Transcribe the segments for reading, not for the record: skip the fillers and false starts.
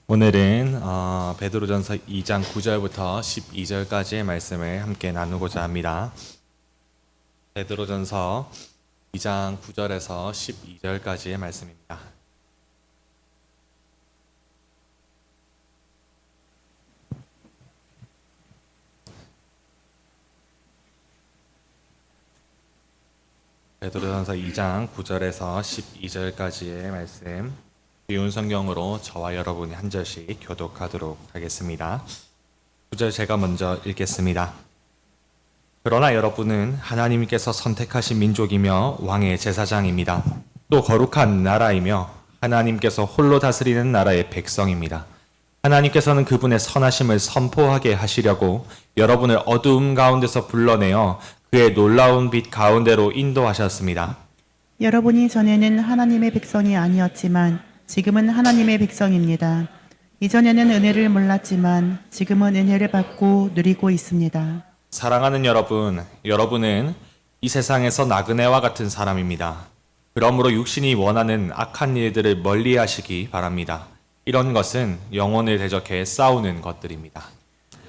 오늘은 베드로전서 2장 9절부터 12절까지의 말씀을 함께 나누고자 합니다. 베드로전서 2장 9절에서 12절까지의 말씀입니다. 베드로전서 2장 9절에서 12절까지의 말씀, 쉬운 성경으로 저와 여러분이 한 절씩 교독하도록 하겠습니다. 9절 제가 먼저 읽겠습니다. 그러나 여러분은 하나님께서 선택하신 민족이며 왕의 제사장입니다. 또 거룩한 나라이며 하나님께서 홀로 다스리는 나라의 백성입니다. 하나님께서는 그분의 선하심을 선포하게 하시려고 여러분을 어두움 가운데서 불러내어 그의 놀라운 빛 가운데로 인도하셨습니다. 여러분이 전에는 하나님의 백성이 아니었지만 지금은 하나님의 백성입니다. 이전에는 은혜를 몰랐지만 지금은 은혜를 받고 누리고 있습니다. 사랑하는 여러분, 여러분은 이 세상에서 나그네와 같은 사람입니다. 그러므로 육신이 원하는 악한 일들을 멀리하시기 바랍니다. 이런 것은 영혼을 대적해 싸우는 것들입니다.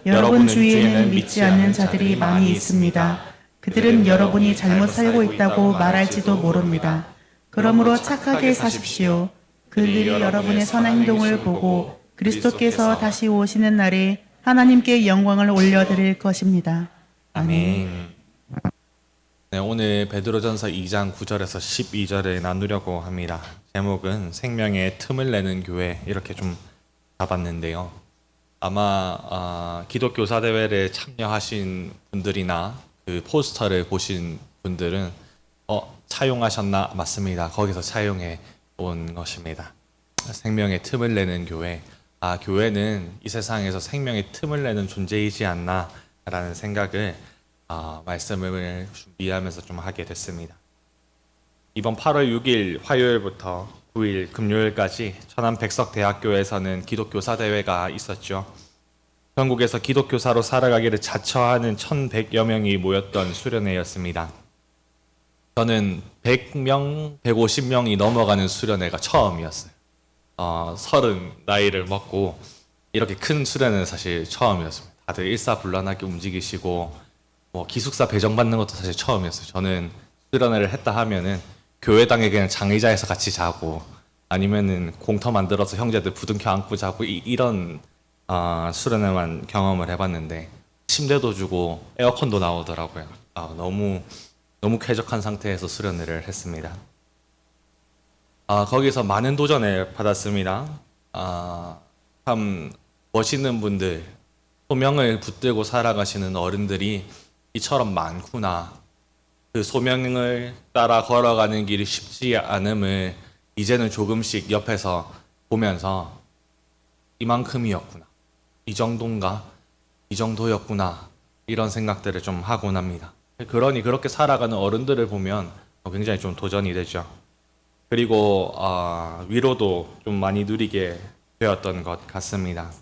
여러분 주위에는 믿지 않는 자들이 많이 있습니다. 그들은 여러분이 잘못 살고 있다고 말할지도 모릅니다. 그러므로 착하게 사십시오. 그들이 여러분의 선한 행동을 보고 그리스도께서 다시 오시는 날에 하나님께 영광을 올려드릴 것입니다. 아멘. 네, 오늘 베드로전서 2장 9절에서 12절을 나누려고 합니다. 제목은 생명의 틈을 내는 교회, 이렇게 좀 잡았는데요. 아마 기독교사 대회를 참여하신 분들이나 그 포스터를 보신 분들은 차용하셨나? 맞습니다. 거기서 차용해 온 것입니다. 생명의 틈을 내는 교회. 교회는 이 세상에서 생명의 틈을 내는 존재이지 않나 라는 생각을 말씀을 준비하면서 좀 하게 됐습니다. 이번 8월 6일 화요일부터 9일 금요일까지 천안백석대학교에서는 기독교사 대회가 있었죠. 전국에서 기독교사로 살아가기를 자처하는 1,100여 명이 모였던 수련회였습니다. 저는 100명, 150명이 넘어가는 수련회가 처음이었어요. 30 나이를 먹고 이렇게 큰 수련회는 사실 처음이었습니다. 다들 일사불란하게 움직이시고 기숙사 배정받는 것도 사실 처음이었어요. 저는 수련회를 했다 하면은 교회당에 그냥 장의자에서 같이 자고 아니면은 공터 만들어서 형제들 부둥켜 안고 자고 이런 수련회만 경험을 해봤는데 침대도 주고 에어컨도 나오더라고요. 너무 쾌적한 상태에서 수련회를 했습니다. 거기서 많은 도전을 받았습니다. 참 멋있는 분들, 소명을 붙들고 살아가시는 어른들이 이처럼 많구나. 그 소명을 따라 걸어가는 길이 쉽지 않음을 이제는 조금씩 옆에서 보면서 이만큼이었구나. 이 정도인가? 이 정도였구나. 이런 생각들을 좀 하곤 합니다. 그러니 그렇게 살아가는 어른들을 보면 굉장히 좀 도전이 되죠. 그리고 위로도 좀 많이 누리게 되었던 것 같습니다.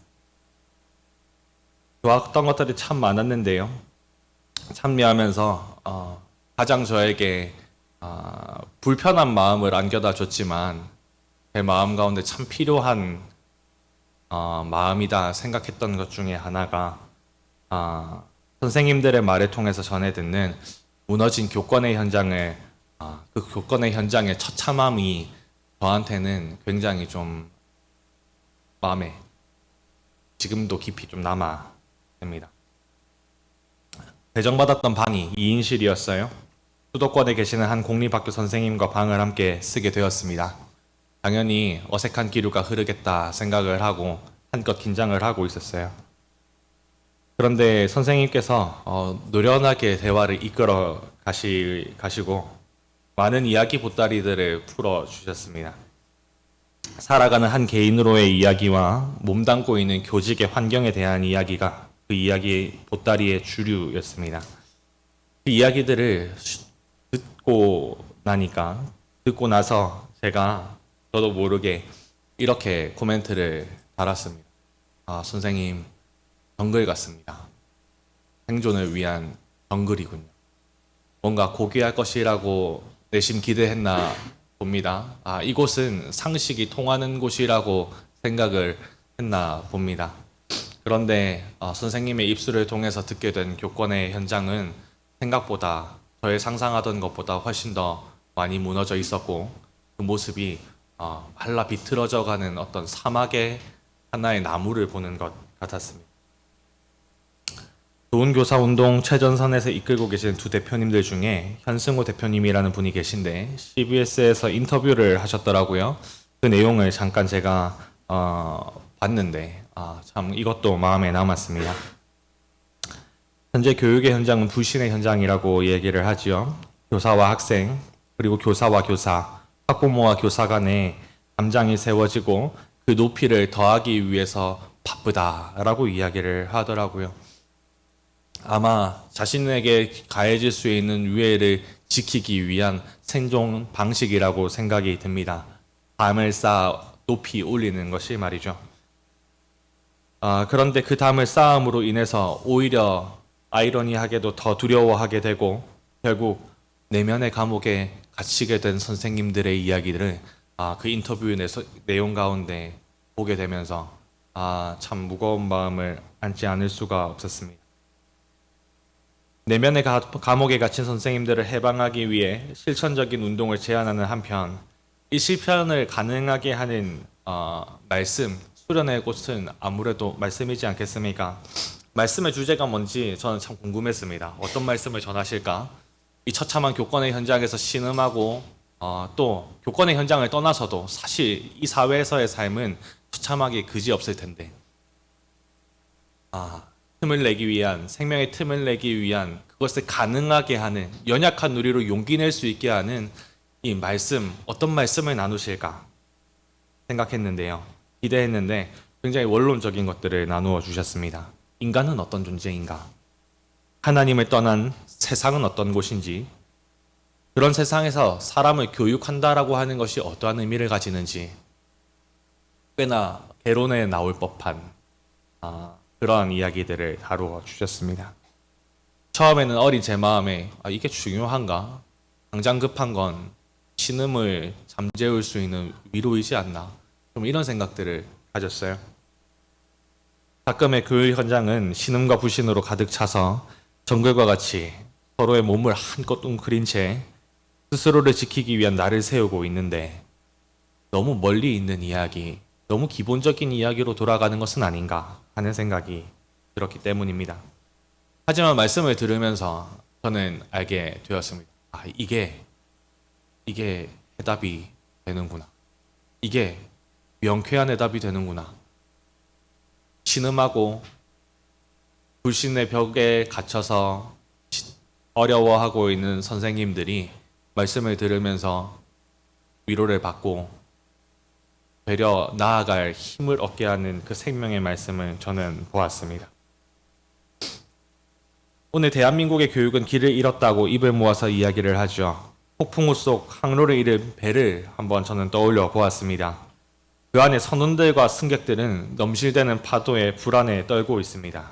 좋았던 것들이 참 많았는데요. 참여하면서 가장 저에게 불편한 마음을 안겨다 줬지만 제 마음 가운데 참 필요한 마음이다 생각했던 것 중에 하나가 선생님들의 말을 통해서 전해 듣는 무너진 교권의 현장을 그 교권의 현장의 처참함이 저한테는 굉장히 좀 마음에 지금도 깊이 좀 남아 됩니다. 배정받았던 방이 2인실이었어요. 수도권에 계시는 한 공립학교 선생님과 방을 함께 쓰게 되었습니다. 당연히 어색한 기류가 흐르겠다 생각을 하고 한껏 긴장을 하고 있었어요. 그런데 선생님께서 노련하게 대화를 이끌어 가시고 많은 이야기 보따리들을 풀어주셨습니다. 살아가는 한 개인으로의 이야기와 몸담고 있는 교직의 환경에 대한 이야기가 그 이야기 보따리의 주류였습니다. 그 이야기들을 듣고 나서 제가 저도 모르게 이렇게 코멘트를 달았습니다. 선생님, 정글 같습니다. 생존을 위한 정글이군요. 뭔가 고귀할 것이라고 내심 기대했나 봅니다. 이곳은 상식이 통하는 곳이라고 생각을 했나 봅니다. 그런데 선생님의 입술을 통해서 듣게 된 교권의 현장은 생각보다 저의 상상하던 것보다 훨씬 더 많이 무너져 있었고 그 모습이 말라 비틀어져 가는 어떤 사막의 하나의 나무를 보는 것 같았습니다. 좋은 교사 운동 최전선에서 이끌고 계신 두 대표님들 중에 현승호 대표님이라는 분이 계신데 CBS에서 인터뷰를 하셨더라고요. 그 내용을 잠깐 제가 봤는데 참 이것도 마음에 남았습니다. 현재 교육의 현장은 불신의 현장이라고 얘기를 하지요. 교사와 학생, 그리고 교사와 교사, 학부모와 교사 간에 담장이 세워지고 그 높이를 더하기 위해서 바쁘다라고 이야기를 하더라고요. 아마 자신에게 가해질 수 있는 위해를 지키기 위한 생존 방식이라고 생각이 듭니다. 담을 쌓아 높이 올리는 것이 말이죠. 그런데 그 담을 쌓음으로 인해서 오히려 아이러니하게도 더 두려워하게 되고 결국 내면의 감옥에 갇히게 된 선생님들의 이야기들을 그 인터뷰 내용 가운데 보게 되면서 참 무거운 마음을 안지 않을 수가 없었습니다. 내면의 감옥에 갇힌 선생님들을 해방하기 위해 실천적인 운동을 제안하는 한편 이 실천을 가능하게 하는 말씀, 수련의 꽃은 아무래도 말씀이지 않겠습니까? 말씀의 주제가 뭔지 저는 참 궁금했습니다. 어떤 말씀을 전하실까? 이 처참한 교권의 현장에서 신음하고 또 교권의 현장을 떠나서도 사실 이 사회에서의 삶은 처참하게 그지없을 텐데 틈을 내기 위한 생명의 틈을 내기 위한 그것을 가능하게 하는 연약한 우리로 용기 낼 수 있게 하는 이 말씀 어떤 말씀을 나누실까 생각했는데요. 기대했는데 굉장히 원론적인 것들을 나누어 주셨습니다. 인간은 어떤 존재인가? 하나님을 떠난 세상은 어떤 곳인지 그런 세상에서 사람을 교육한다라고 하는 것이 어떠한 의미를 가지는지 꽤나 개론에 나올 법한 그러한 이야기들을 다루어 주셨습니다. 처음에는 어린 제 마음에 이게 중요한가? 당장 급한 건 신음을 잠재울 수 있는 위로이지 않나? 좀 이런 생각들을 가졌어요. 가끔의 교육 현장은 신음과 불신으로 가득 차서 정글과 같이 서로의 몸을 한껏 웅크린 채 스스로를 지키기 위한 날을 세우고 있는데 너무 멀리 있는 이야기, 너무 기본적인 이야기로 돌아가는 것은 아닌가 하는 생각이 들었기 때문입니다. 하지만 말씀을 들으면서 저는 알게 되었습니다. 이게 해답이 되는구나. 이게 명쾌한 해답이 되는구나. 신음하고 불신의 벽에 갇혀서 어려워하고 있는 선생님들이 말씀을 들으면서 위로를 받고 되려 나아갈 힘을 얻게 하는 그 생명의 말씀을 저는 보았습니다. 오늘 대한민국의 교육은 길을 잃었다고 입을 모아서 이야기를 하죠. 폭풍우 속 항로를 잃은 배를 한번 저는 떠올려 보았습니다. 그 안에 선원들과 승객들은 넘실대는 파도에 불안에 떨고 있습니다.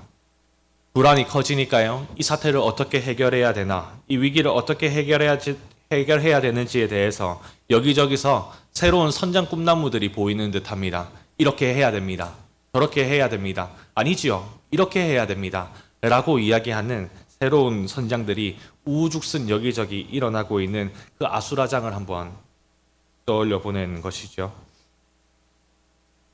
불안이 커지니까요. 이 사태를 어떻게 해결해야 되나, 이 위기를 어떻게 해결해야 되는지에 대해서 여기저기서 새로운 선장 꿈나무들이 보이는 듯합니다. 이렇게 해야 됩니다. 저렇게 해야 됩니다. 아니지요. 이렇게 해야 됩니다. 라고 이야기하는 새로운 선장들이 우후죽순 여기저기 일어나고 있는 그 아수라장을 한번 떠올려 보는 것이죠.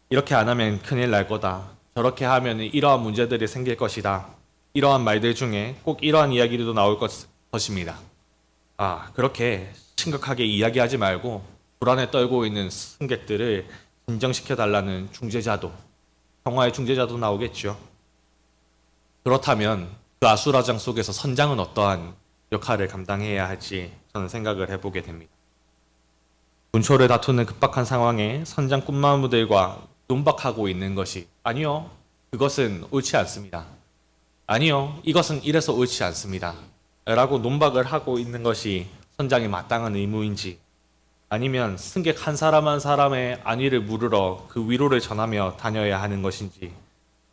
이렇게 안 하면 큰일 날 거다. 저렇게 하면 이러한 문제들이 생길 것이다. 이러한 말들 중에 꼭 이러한 이야기도 나올 것입니다. 그렇게 심각하게 이야기하지 말고 불안에 떨고 있는 승객들을 진정시켜 달라는 중재자도, 평화의 중재자도 나오겠죠. 그렇다면 그 아수라장 속에서 선장은 어떠한 역할을 감당해야 할지 저는 생각을 해보게 됩니다. 군초를 다투는 급박한 상황에 선장 꿈나무들과 논박하고 있는 것이 아니요, 그것은 옳지 않습니다. 아니요, 이것은 이래서 옳지 않습니다. 라고 논박을 하고 있는 것이 선장의 마땅한 의무인지 아니면 승객 한 사람 한 사람의 안위를 물으러 그 위로를 전하며 다녀야 하는 것인지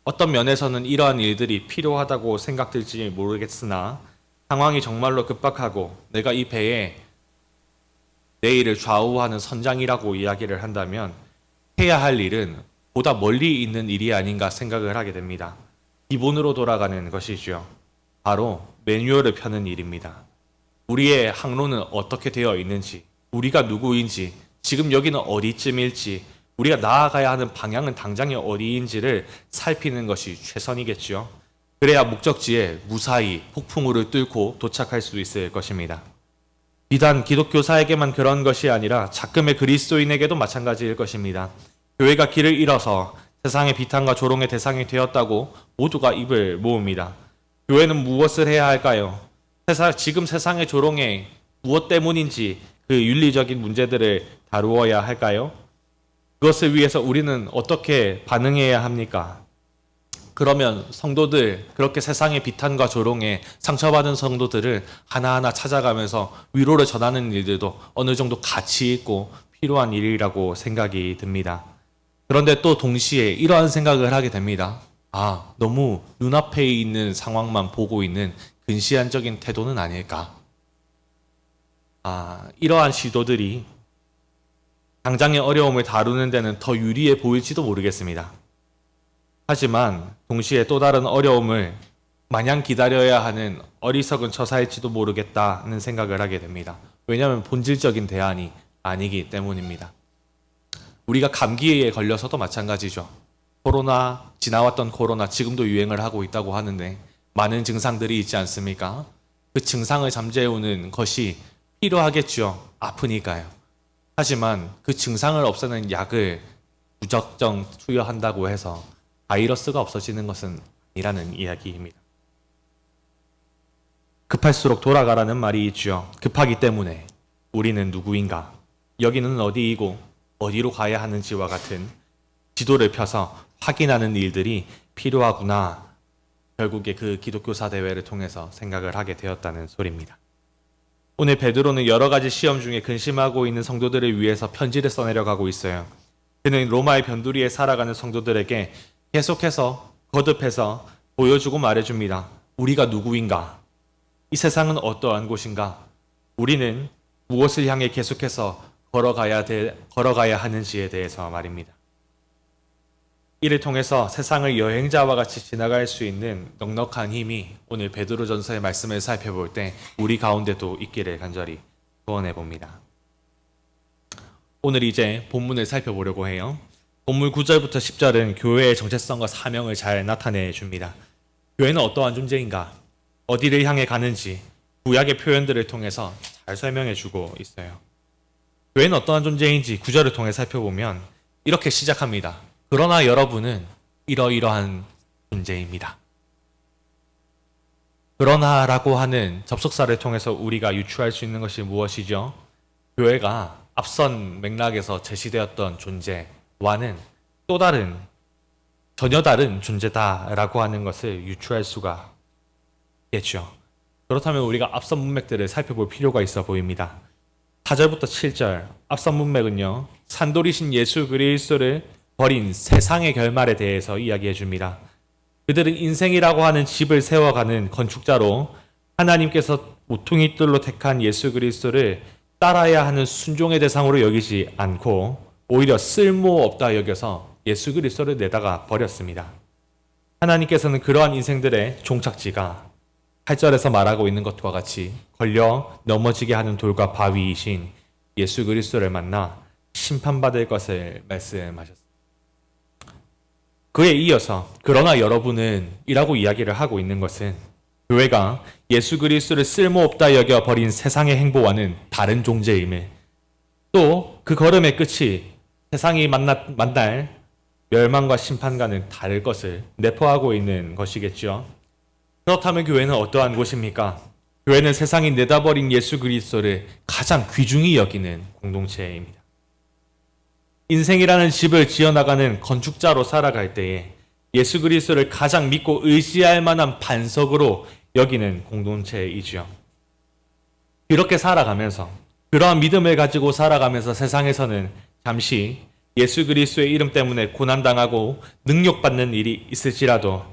어떤 면에서는 이러한 일들이 필요하다고 생각될지 모르겠으나 상황이 정말로 급박하고 내가 이 배에 내일을 좌우하는 선장이라고 이야기를 한다면 해야 할 일은 보다 멀리 있는 일이 아닌가 생각을 하게 됩니다. 기본으로 돌아가는 것이죠. 바로 매뉴얼을 펴는 일입니다. 우리의 항로는 어떻게 되어 있는지, 우리가 누구인지, 지금 여기는 어디쯤일지, 우리가 나아가야 하는 방향은 당장에 어디인지를 살피는 것이 최선이겠죠. 그래야 목적지에 무사히 폭풍우를 뚫고 도착할 수 있을 것입니다. 비단 기독교사에게만 그런 것이 아니라 작금의 그리스도인에게도 마찬가지일 것입니다. 교회가 길을 잃어서 세상의 비탄과 조롱의 대상이 되었다고 모두가 입을 모읍니다. 교회는 무엇을 해야 할까요? 지금 세상의 조롱에 무엇 때문인지 그 윤리적인 문제들을 다루어야 할까요? 그것을 위해서 우리는 어떻게 반응해야 합니까? 그러면 성도들, 그렇게 세상의 비탄과 조롱에 상처받은 성도들을 하나하나 찾아가면서 위로를 전하는 일들도 어느 정도 가치 있고 필요한 일이라고 생각이 듭니다. 그런데 또 동시에 이러한 생각을 하게 됩니다. 너무 눈앞에 있는 상황만 보고 있는 근시안적인 태도는 아닐까? 이러한 시도들이 당장의 어려움을 다루는 데는 더 유리해 보일지도 모르겠습니다. 하지만 동시에 또 다른 어려움을 마냥 기다려야 하는 어리석은 처사일지도 모르겠다는 생각을 하게 됩니다. 왜냐하면 본질적인 대안이 아니기 때문입니다. 우리가 감기에 걸려서도 마찬가지죠. 지나왔던 코로나 지금도 유행을 하고 있다고 하는데 많은 증상들이 있지 않습니까? 그 증상을 잠재우는 것이 필요하겠죠. 아프니까요. 하지만 그 증상을 없애는 약을 무작정 투여한다고 해서 바이러스가 없어지는 것은 아니라는 이야기입니다. 급할수록 돌아가라는 말이 있죠. 급하기 때문에 우리는 누구인가, 여기는 어디이고 어디로 가야 하는지와 같은 지도를 펴서 확인하는 일들이 필요하구나. 결국에 그 기독교사 대회를 통해서 생각을 하게 되었다는 소리입니다. 오늘 베드로는 여러 가지 시험 중에 근심하고 있는 성도들을 위해서 편지를 써내려가고 있어요. 그는 로마의 변두리에 살아가는 성도들에게 계속해서 거듭해서 보여주고 말해줍니다. 우리가 누구인가? 이 세상은 어떠한 곳인가? 우리는 무엇을 향해 계속해서 걸어가야 하는지에 대해서 말입니다. 이를 통해서 세상을 여행자와 같이 지나갈 수 있는 넉넉한 힘이 오늘 베드로전서의 말씀을 살펴볼 때 우리 가운데도 있기를 간절히 소원해 봅니다. 오늘 이제 본문을 살펴보려고 해요. 본문 9절부터 10절은 교회의 정체성과 사명을 잘 나타내 줍니다. 교회는 어떠한 존재인가, 어디를 향해 가는지 구약의 표현들을 통해서 잘 설명해 주고 있어요. 교회는 어떠한 존재인지 9절을 통해 살펴보면 이렇게 시작합니다. 그러나 여러분은 이러이러한 존재입니다. 그러나라고 하는 접속사를 통해서 우리가 유추할 수 있는 것이 무엇이죠? 교회가 앞선 맥락에서 제시되었던 존재와는 또 다른, 전혀 다른 존재다라고 하는 것을 유추할 수가 있겠죠. 그렇다면 우리가 앞선 문맥들을 살펴볼 필요가 있어 보입니다. 4절부터 7절, 앞선 문맥은요, 산돌이신 예수 그리스도를 버린 세상의 결말에 대해서 이야기해 줍니다. 그들은 인생이라고 하는 집을 세워가는 건축자로 하나님께서 모퉁이돌로 택한 예수 그리스도를 따라야 하는 순종의 대상으로 여기지 않고 오히려 쓸모없다 여겨서 예수 그리스도를 내다가 버렸습니다. 하나님께서는 그러한 인생들의 종착지가 8절에서 말하고 있는 것과 같이 걸려 넘어지게 하는 돌과 바위이신 예수 그리스도를 만나 심판받을 것을 말씀하셨습니다. 그에 이어서 그러나 여러분은 이라고 이야기를 하고 있는 것은 교회가 예수 그리스도를 쓸모없다 여겨 버린 세상의 행보와는 다른 존재임을, 또 그 걸음의 끝이 세상이 만날 멸망과 심판과는 다를 것을 내포하고 있는 것이겠죠. 그렇다면 교회는 어떠한 곳입니까? 교회는 세상이 내다버린 예수 그리스도를 가장 귀중히 여기는 공동체입니다. 인생이라는 집을 지어나가는 건축자로 살아갈 때에 예수 그리스도를 가장 믿고 의지할 만한 반석으로 여기는 공동체이지요. 이렇게 살아가면서, 그러한 믿음을 가지고 살아가면서 세상에서는 잠시 예수 그리스도의 이름 때문에 고난당하고 능욕받는 일이 있을지라도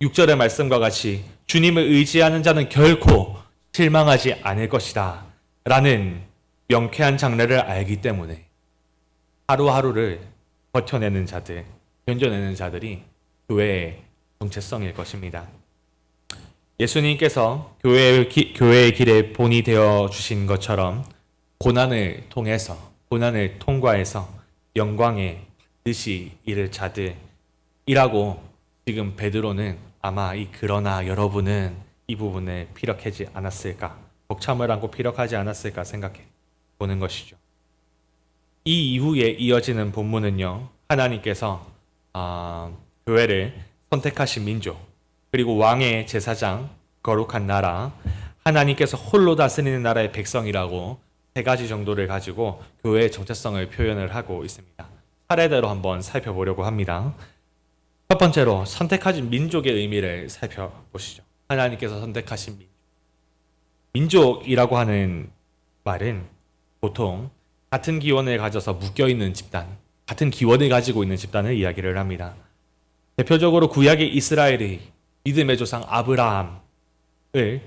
6절의 말씀과 같이 주님을 의지하는 자는 결코 실망하지 않을 것이다 라는 명쾌한 장래를 알기 때문에 하루하루를 버텨내는 자들, 견뎌내는 자들이 교회의 정체성일 것입니다. 예수님께서 교회의 길에 본이 되어 주신 것처럼 고난을 통과해서 영광에 반드시 이를 자들이라고 지금 베드로는 아마 그러나 여러분은 이 부분을 피력하지 않았을까, 벅참을 안고 피력하지 않았을까 생각해 보는 것이죠. 이 이후에 이어지는 본문은요, 하나님께서 교회를 선택하신 민족, 그리고 왕의 제사장, 거룩한 나라, 하나님께서 홀로 다스리는 나라의 백성이라고 세 가지 정도를 가지고 교회의 정체성을 표현을 하고 있습니다. 차례대로 한번 살펴보려고 합니다. 첫 번째로 선택하신 민족의 의미를 살펴보시죠. 하나님께서 선택하신 민족. 민족이라고 하는 말은 보통 같은 기원을 가져서 묶여있는 집단, 같은 기원을 가지고 있는 집단을 이야기를 합니다. 대표적으로 구약의 이스라엘이 믿음의 조상 아브라함을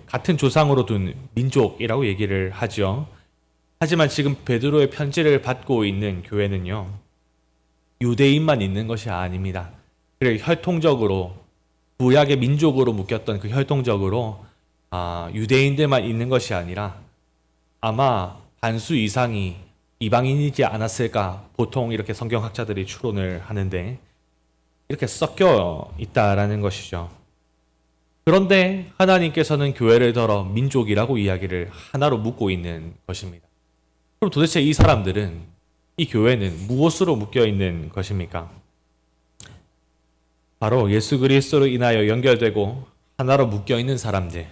같은 조상으로 둔 민족이라고 얘기를 하죠. 하지만 지금 베드로의 편지를 받고 있는 교회는요, 유대인만 있는 것이 아닙니다. 그리고 혈통적으로 구약의 민족으로 묶였던 그 혈통적으로 유대인들만 있는 것이 아니라 아마 반수 이상이 이방인이지 않았을까, 보통 이렇게 성경학자들이 추론을 하는데 이렇게 섞여 있다라는 것이죠. 그런데 하나님께서는 교회를 덜어 민족이라고 이야기를 하나로 묶고 있는 것입니다. 그럼 도대체 이 사람들은, 이 교회는 무엇으로 묶여 있는 것입니까? 바로 예수 그리스도로 인하여 연결되고 하나로 묶여 있는 사람들,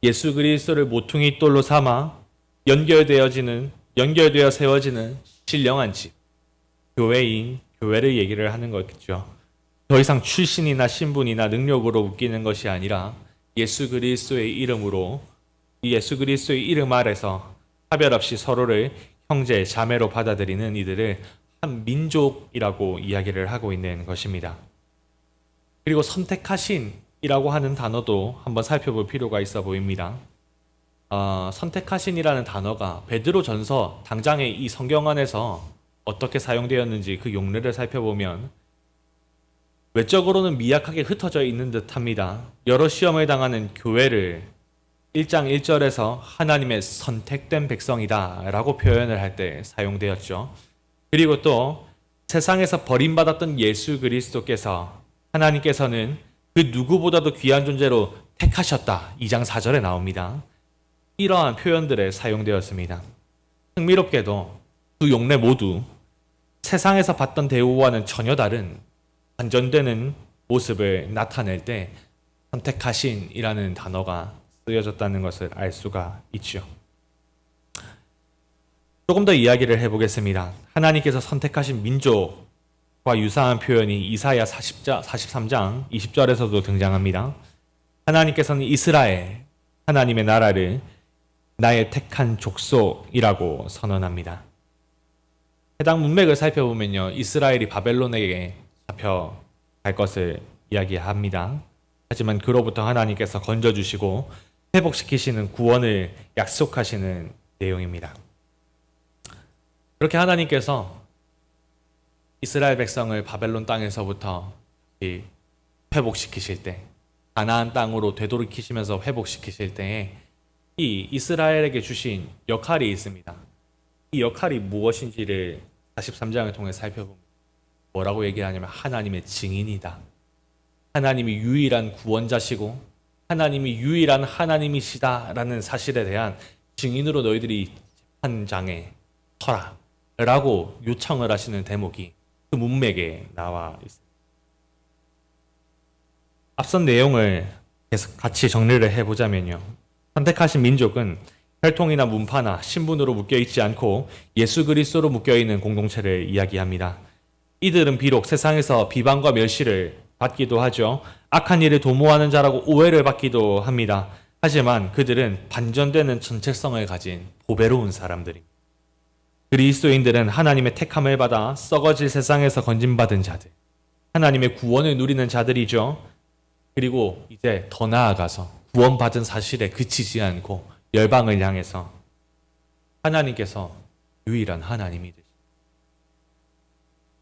예수 그리스도를 모퉁이 돌로 삼아 연결되어 세워지는 신령한 집, 교회를 얘기를 하는 거겠죠. 더 이상 출신이나 신분이나 능력으로 묶이는 것이 아니라 예수 그리스도의 이름으로, 이 예수 그리스도의 이름 아래서 차별 없이 서로를 형제, 자매로 받아들이는 이들을 한 민족이라고 이야기를 하고 있는 것입니다. 그리고 선택하신이라고 하는 단어도 한번 살펴볼 필요가 있어 보입니다. 선택하신이라는 단어가 베드로전서 당장의 이 성경 안에서 어떻게 사용되었는지 그 용례를 살펴보면 외적으로는 미약하게 흩어져 있는 듯합니다. 여러 시험을 당하는 교회를 1장 1절에서 하나님의 선택된 백성이다 라고 표현을 할 때 사용되었죠. 그리고 또 세상에서 버림받았던 예수 그리스도께서, 하나님께서는 그 누구보다도 귀한 존재로 택하셨다, 2장 4절에 나옵니다. 이러한 표현들에 사용되었습니다. 흥미롭게도 두 용례 모두 세상에서 받던 대우와는 전혀 다른 반전되는 모습을 나타낼 때 선택하신이라는 단어가 쓰여졌다는 것을 알 수가 있죠. 조금 더 이야기를 해보겠습니다. 하나님께서 선택하신 민족과 유사한 표현이 이사야 43장 20절에서도 등장합니다. 하나님께서는 이스라엘, 하나님의 나라를 나의 택한 족속이라고 선언합니다. 해당 문맥을 살펴보면요, 이스라엘이 바벨론에게 잡혀갈 것을 이야기합니다. 하지만 그로부터 하나님께서 건져주시고 회복시키시는 구원을 약속하시는 내용입니다. 그렇게 하나님께서 이스라엘 백성을 바벨론 땅에서부터 회복시키실 때, 가나안 땅으로 되돌이키시면서 회복시키실 때에 이 이스라엘에게 주신 역할이 있습니다. 이 역할이 무엇인지를 43장을 통해 살펴보면 뭐라고 얘기하냐면 하나님의 증인이다. 하나님이 유일한 구원자시고 하나님이 유일한 하나님이시다라는 사실에 대한 증인으로 너희들이 재판장에 서라 라고 요청을 하시는 대목이 그 문맥에 나와 있습니다. 앞선 내용을 계속 같이 정리를 해보자면요, 선택하신 민족은 혈통이나 문파나 신분으로 묶여있지 않고 예수 그리스도로 묶여있는 공동체를 이야기합니다. 이들은 비록 세상에서 비방과 멸시를 받기도 하죠. 악한 일을 도모하는 자라고 오해를 받기도 합니다. 하지만 그들은 반전되는 정체성을 가진 보배로운 사람들입니다. 그리스도인들은 하나님의 택함을 받아 썩어질 세상에서 건진받은 자들, 하나님의 구원을 누리는 자들이죠. 그리고 이제 더 나아가서 구원받은 사실에 그치지 않고 열방을 향해서 하나님께서 유일한 하나님이 되십니다.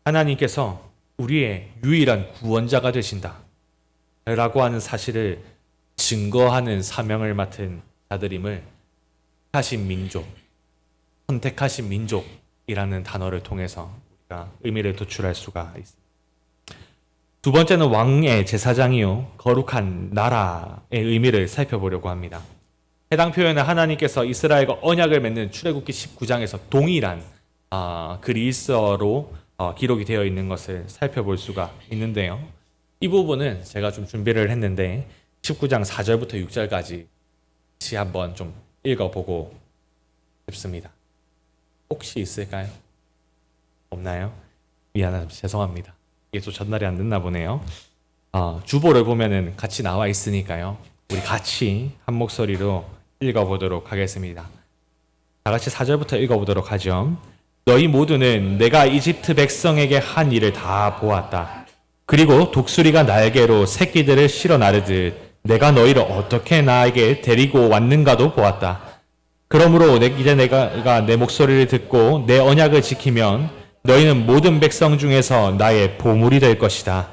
하나님께서 우리의 유일한 구원자가 되신다 라고 하는 사실을 증거하는 사명을 맡은 자들임을 택하신 민족, 선택하신 민족이라는 단어를 통해서 우리가 의미를 도출할 수가 있습니다. 두 번째는 왕의 제사장이요 거룩한 나라의 의미를 살펴보려고 합니다. 해당 표현은 하나님께서 이스라엘과 언약을 맺는 출애굽기 19장에서 동일한 그리스어로 기록이 되어 있는 것을 살펴볼 수가 있는데요. 이 부분은 제가 좀 준비를 했는데 19장 4절부터 6절까지 같이 한번 좀 읽어보고 싶습니다. 혹시 있을까요? 없나요? 미안합니다. 죄송합니다. 이게 또 전달이 안 됐나 보네요. 주보를 보면은 같이 나와 있으니까요. 우리 같이 한 목소리로 읽어보도록 하겠습니다. 다 같이 4절부터 읽어보도록 하죠. 너희 모두는 내가 이집트 백성에게 한 일을 다 보았다. 그리고 독수리가 날개로 새끼들을 실어 나르듯 내가 너희를 어떻게 나에게 데리고 왔는가도 보았다. 그러므로 이제 내가 내 목소리를 듣고 내 언약을 지키면 너희는 모든 백성 중에서 나의 보물이 될 것이다.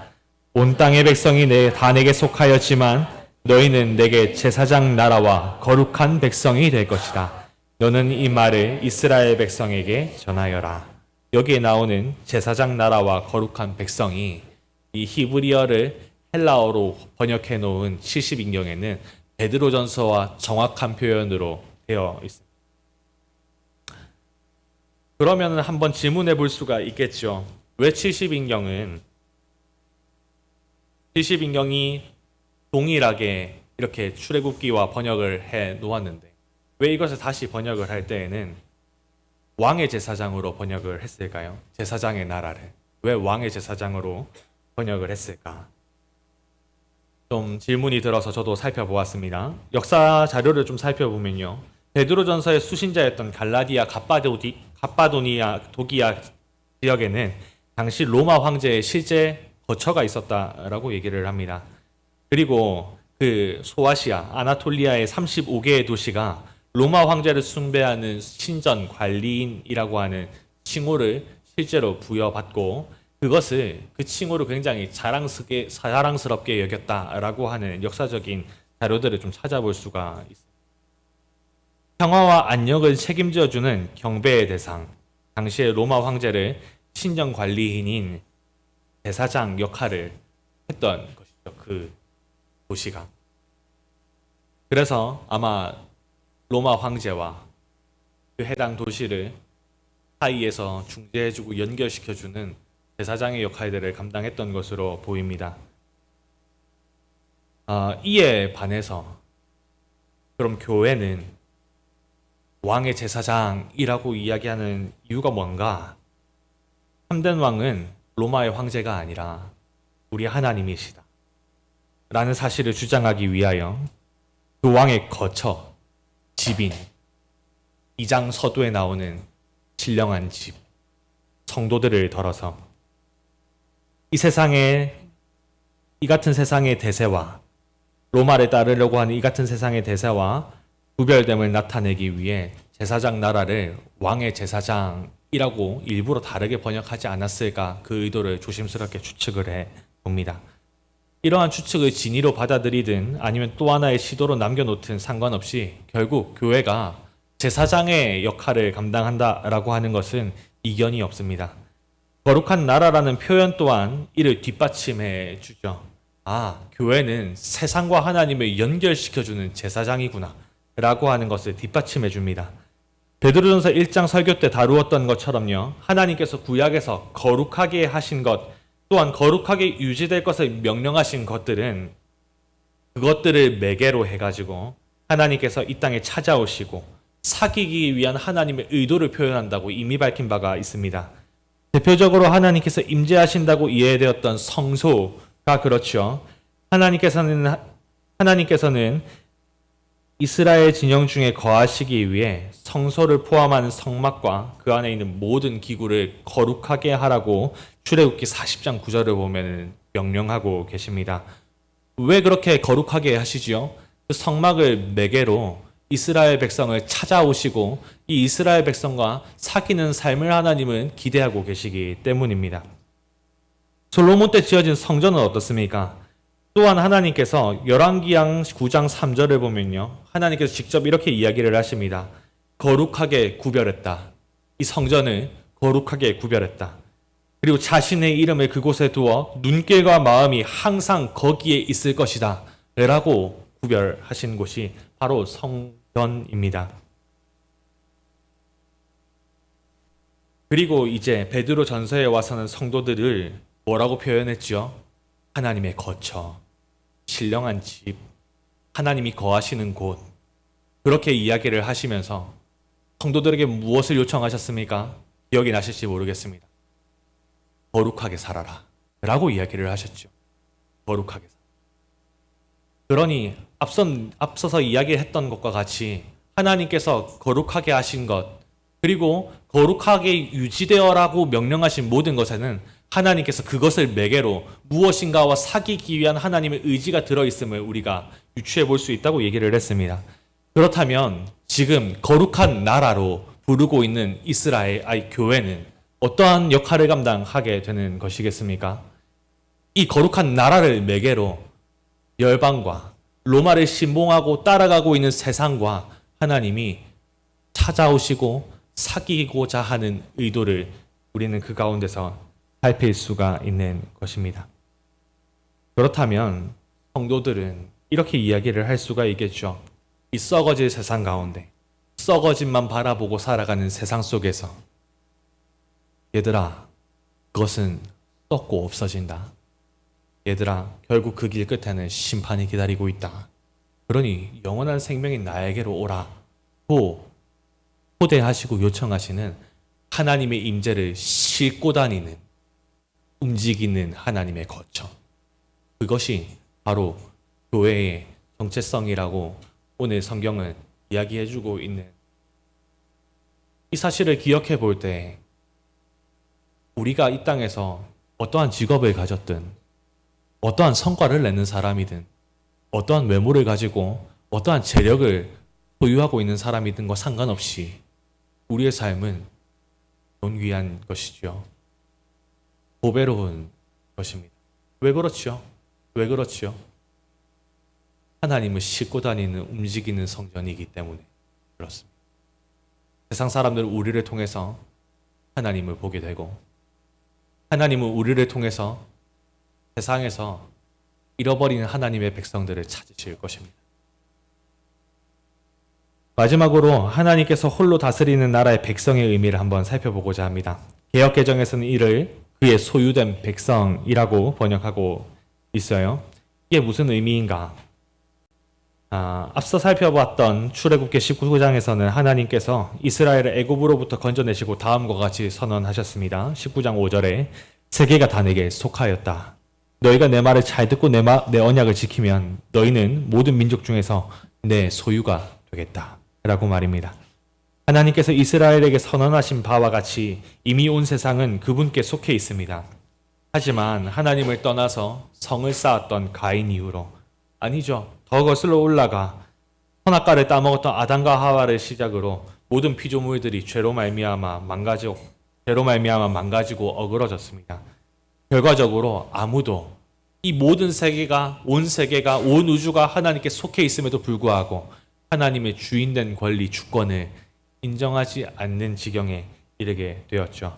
온 땅의 백성이 다 내게 속하였지만 너희는 내게 제사장 나라와 거룩한 백성이 될 것이다. 너는 이 말을 이스라엘 백성에게 전하여라. 여기에 나오는 제사장 나라와 거룩한 백성이 이 히브리어를 헬라어로 번역해 놓은 70인경에는 베드로전서와 정확한 표현으로 되어 있습니다. 그러면 한번 질문해 볼 수가 있겠죠. 왜 70인경이 동일하게 이렇게 출애굽기와 번역을 해 놓았는데 왜 이것을 다시 번역을 할 때에는 왕의 제사장으로 번역을 했을까요? 제사장의 나라를 왜 왕의 제사장으로 번역을 했을까? 좀 질문이 들어서 저도 살펴보았습니다. 역사 자료를 좀 살펴보면요. 베드로전서의 수신자였던 갈라디아 갑바도니아 도기아 지역에는 당시 로마 황제의 실제 거처가 있었다라고 얘기를 합니다. 그리고 그 소아시아 아나톨리아의 35개의 도시가 로마 황제를 숭배하는 신전 관리인이라고 하는 칭호를 실제로 부여받고 그것을 그 칭호를 굉장히 자랑스럽게 여겼다라고 하는 역사적인 자료들을 좀 찾아볼 수가 있습니다. 평화와 안녕을 책임져주는 경배의 대상, 당시의 로마 황제를 신전 관리인인 제사장 역할을 했던 것이죠. 그 도시가. 그래서 아마 로마 황제와 그 해당 도시를 사이에서 중재해주고 연결시켜주는 제사장의 역할들을 감당했던 것으로 보입니다. 이에 반해서 그럼 교회는 왕의 제사장이라고 이야기하는 이유가 뭔가? 참된 왕은 로마의 황제가 아니라 우리 하나님이시다 라는 사실을 주장하기 위하여 그 왕의 거처, 집인 2장 서두에 나오는 신령한 집, 성도들을 덜어서 이 같은 세상의 대세와 로마를 따르려고 하는 이 같은 세상의 대세와 구별됨을 나타내기 위해 제사장 나라를 왕의 제사장이라고 일부러 다르게 번역하지 않았을까 그 의도를 조심스럽게 추측을 해 봅니다. 이러한 추측을 진위로 받아들이든 아니면 또 하나의 시도로 남겨놓든 상관없이 결국 교회가 제사장의 역할을 감당한다라고 하는 것은 이견이 없습니다. 거룩한 나라라는 표현 또한 이를 뒷받침해 주죠. 교회는 세상과 하나님을 연결시켜주는 제사장이구나 라고 하는 것을 뒷받침해 줍니다. 베드로전서 1장 설교 때 다루었던 것처럼요. 하나님께서 구약에서 거룩하게 하신 것 또한 거룩하게 유지될 것을 명령하신 것들은 그것들을 매개로 해가지고 하나님께서 이 땅에 찾아오시고 사귀기 위한 하나님의 의도를 표현한다고 이미 밝힌 바가 있습니다. 대표적으로 하나님께서 임재하신다고 이해되었던 성소가 그렇죠. 하나님께서는 이스라엘 진영 중에 거하시기 위해 성소를 포함하는 성막과 그 안에 있는 모든 기구를 거룩하게 하라고 출애굽기 40장 9절을 보면 명령하고 계십니다. 왜 그렇게 거룩하게 하시지요? 그 성막을 매개로 이스라엘 백성을 찾아오시고 이 이스라엘 백성과 사귀는 삶을 하나님은 기대하고 계시기 때문입니다. 솔로몬 때 지어진 성전은 어떻습니까? 또한 하나님께서 열왕기상 9장 3절을 보면요. 하나님께서 직접 이렇게 이야기를 하십니다. 거룩하게 구별했다. 이 성전을 거룩하게 구별했다. 그리고 자신의 이름을 그곳에 두어 눈길과 마음이 항상 거기에 있을 것이다. 라고 구별하신 곳이 바로 성전입니다. 그리고 이제 베드로 전서에 와서는 성도들을 뭐라고 표현했죠? 하나님의 거처, 신령한 집, 하나님이 거하시는 곳, 그렇게 이야기를 하시면서 성도들에게 무엇을 요청하셨습니까? 기억이 나실지 모르겠습니다. 거룩하게 살아라 라고 이야기를 하셨죠. 거룩하게 살아라. 그러니 앞서서 이야기했던 것과 같이 하나님께서 거룩하게 하신 것, 그리고 거룩하게 유지되어라고 명령하신 모든 것에는 하나님께서 그것을 매개로 무엇인가와 사귀기 위한 하나님의 의지가 들어있음을 우리가 유추해 볼 수 있다고 얘기를 했습니다. 그렇다면 지금 거룩한 나라로 부르고 있는 교회는 어떠한 역할을 감당하게 되는 것이겠습니까? 이 거룩한 나라를 매개로 열방과 로마를 신봉하고 따라가고 있는 세상과 하나님이 찾아오시고 사귀고자 하는 의도를 우리는 그 가운데서 살필 수가 있는 것입니다. 그렇다면 성도들은 이렇게 이야기를 할 수가 있겠죠. 이 썩어질 세상 가운데 썩어짐만 바라보고 살아가는 세상 속에서 얘들아, 그것은 썩고 없어진다. 얘들아, 결국 그 길 끝에는 심판이 기다리고 있다. 그러니 영원한 생명인 나에게로 오라고 초대하시고 요청하시는 하나님의 임재를 싣고 다니는, 움직이는 하나님의 거처. 그것이 바로 교회의 정체성이라고 오늘 성경은 이야기해주고 있는, 이 사실을 기억해 볼 때 우리가 이 땅에서 어떠한 직업을 가졌든, 어떠한 성과를 내는 사람이든, 어떠한 외모를 가지고 어떠한 재력을 소유하고 있는 사람이든과 상관없이 우리의 삶은 존귀한 것이죠. 보배로운 것입니다. 왜 그렇죠? 왜 그렇죠? 하나님을 싣고 다니는, 움직이는 성전이기 때문에 그렇습니다. 세상 사람들은 우리를 통해서 하나님을 보게 되고, 하나님은 우리를 통해서 세상에서 잃어버리는 하나님의 백성들을 찾으실 것입니다. 마지막으로 하나님께서 홀로 다스리는 나라의 백성의 의미를 한번 살펴보고자 합니다. 개역개정에서는 이를 그의 소유된 백성이라고 번역하고 있어요. 이게 무슨 의미인가? 앞서 살펴봤던 출애굽기 19장에서는 하나님께서 이스라엘을 애굽으로부터 건져내시고 다음과 같이 선언하셨습니다. 19장 5절에 세계가 다 내게 속하였다. 너희가 내 말을 잘 듣고 내 언약을 지키면 너희는 모든 민족 중에서 내 소유가 되겠다 라고 말입니다. 하나님께서 이스라엘에게 선언하신 바와 같이 이미 온 세상은 그분께 속해 있습니다. 하지만 하나님을 떠나서 성을 쌓았던 가인 이후로, 아니죠, 더 거슬러 올라가 선악과를 따먹었던 아담과 하와를 시작으로 모든 피조물들이 죄로 말미암아 망가지고 어그러졌습니다. 결과적으로 아무도, 이 모든 세계가, 온 우주가 하나님께 속해 있음에도 불구하고 하나님의 주인된 권리, 주권을 인정하지 않는 지경에 이르게 되었죠.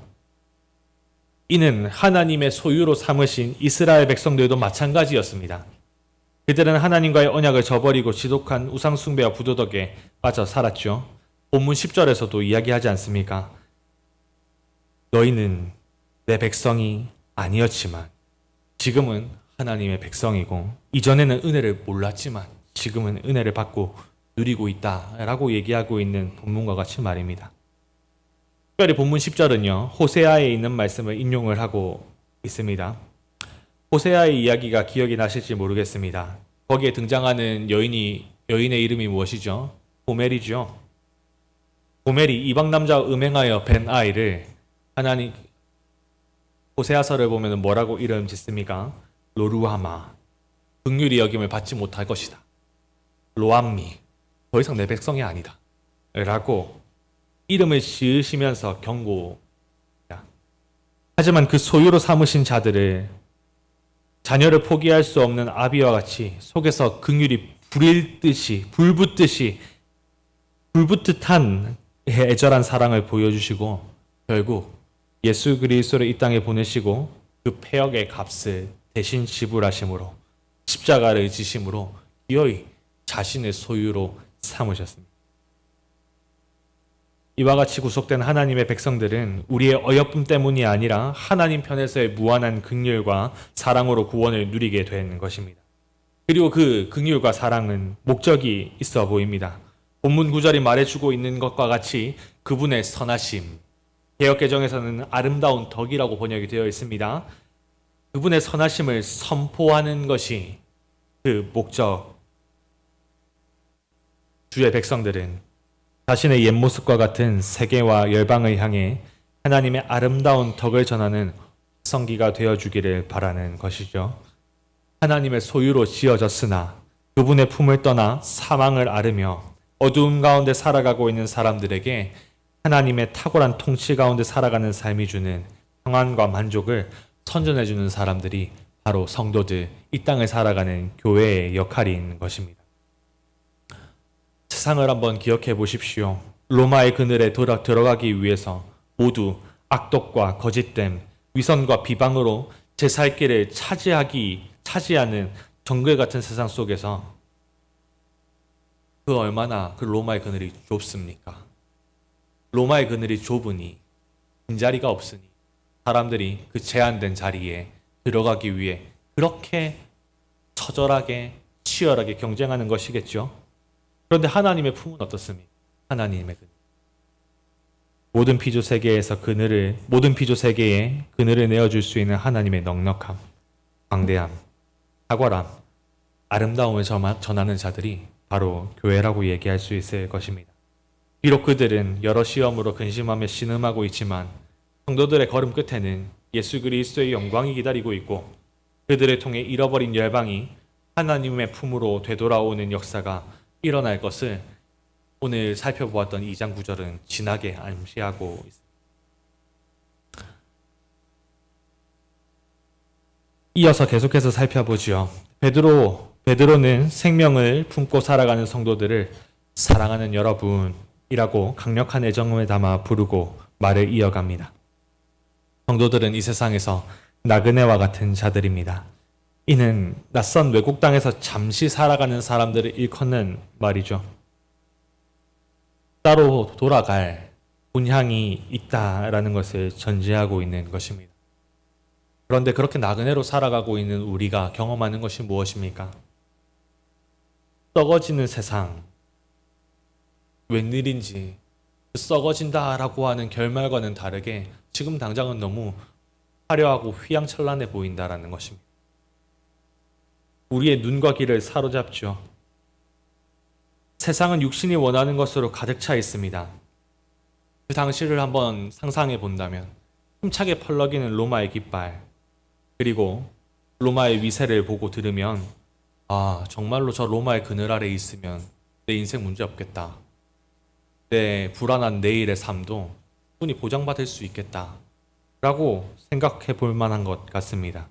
이는 하나님의 소유로 삼으신 이스라엘 백성들도 마찬가지였습니다. 그들은 하나님과의 언약을 저버리고 지독한 우상 숭배와 부도덕에 빠져 살았죠. 본문 10절에서도 이야기하지 않습니까? 너희는 내 백성이 아니었지만 지금은 하나님의 백성이고, 이전에는 은혜를 몰랐지만 지금은 은혜를 받고 누리고 있다라고 얘기하고 있는 본문과 같이 말입니다. 특별히 본문 10절은요, 호세아에 있는 말씀을 인용을 하고 있습니다. 호세아의 이야기가 기억이 나실지 모르겠습니다. 거기에 등장하는 여인의 이름이 무엇이죠? 고멜이죠. 고멜이 이방 남자와 음행하여 뵌 아이를 하나님, 호세아서를 보면 뭐라고 이름 짓습니까? 로루하마, 긍휼히 여김을 받지 못할 것이다. 로암미, 더 이상 내 백성이 아니다 라고 이름을 지으시면서 경고합니다. 하지만 그 소유로 삼으신 자들을 자녀를 포기할 수 없는 아비와 같이 속에서 긍휼이 불붙듯한 애절한 사랑을 보여주시고 결국 예수 그리스도를 이 땅에 보내시고 그 패역의 값을 대신 지불하심으로 십자가를 지심으로 기어이 자신의 소유로 삼으셨습니다. 이와 같이 구속된 하나님의 백성들은 우리의 어여쁨 때문이 아니라 하나님 편에서의 무한한 긍휼과 사랑으로 구원을 누리게 된 것입니다. 그리고 그 긍휼과 사랑은 목적이 있어 보입니다. 본문 구절이 말해주고 있는 것과 같이 그분의 선하심, 개역개정에서는 아름다운 덕이라고 번역이 되어 있습니다. 그분의 선하심을 선포하는 것이 그 목적. 주의 백성들은 자신의 옛 모습과 같은 세계와 열방을 향해 하나님의 아름다운 덕을 전하는 성기가 되어주기를 바라는 것이죠. 하나님의 소유로 지어졌으나 그분의 품을 떠나 사망을 앓으며 어두움 가운데 살아가고 있는 사람들에게 하나님의 탁월한 통치 가운데 살아가는 삶이 주는 평안과 만족을 선전해주는 사람들이 바로 성도들, 이 땅을 살아가는 교회의 역할인 것입니다. 세상을 한번 기억해 보십시오. 로마의 그늘에 들어가기 위해서 모두 악독과 거짓됨, 위선과 비방으로 제 살 길을 차지하는 정글 같은 세상 속에서 그 얼마나 그 로마의 그늘이 좁습니까? 로마의 그늘이 좁으니 빈자리가 없으니 사람들이 그 제한된 자리에 들어가기 위해 그렇게 처절하게 치열하게 경쟁하는 것이겠죠. 그런데 하나님의 품은 어떻습니까? 하나님의 그늘. 모든 피조 세계에 그늘을 내어줄 수 있는 하나님의 넉넉함, 광대함, 탁월함, 아름다움을 전하는 자들이 바로 교회라고 얘기할 수 있을 것입니다. 비록 그들은 여러 시험으로 근심하며 신음하고 있지만 성도들의 걸음 끝에는 예수 그리스도의 영광이 기다리고 있고 그들을 통해 잃어버린 열방이 하나님의 품으로 되돌아오는 역사가 일어날 것을 오늘 살펴보았던 2장 9절은 진하게 암시하고 있습니다. 이어서 계속해서 살펴보죠. 베드로는 생명을 품고 살아가는 성도들을 사랑하는 여러분이라고 강력한 애정을 담아 부르고 말을 이어갑니다. 성도들은 이 세상에서 나그네와 같은 자들입니다. 이는 낯선 외국 땅에서 잠시 살아가는 사람들을 일컫는 말이죠. 따로 돌아갈 본향이 있다라는 것을 전제하고 있는 것입니다. 그런데 그렇게 나그네로 살아가고 있는 우리가 경험하는 것이 무엇입니까? 썩어지는 세상, 웬일인지 썩어진다라고 하는 결말과는 다르게 지금 당장은 너무 화려하고 휘황찬란해 보인다라는 것입니다. 우리의 눈과 귀를 사로잡죠. 세상은 육신이 원하는 것으로 가득 차 있습니다. 그 당시를 한번 상상해 본다면 힘차게 펄럭이는 로마의 깃발, 그리고 로마의 위세를 보고 들으면 정말로 저 로마의 그늘 아래 있으면 내 인생 문제 없겠다. 내 불안한 내일의 삶도 충분히 보장받을 수 있겠다. 라고 생각해 볼 만한 것 같습니다.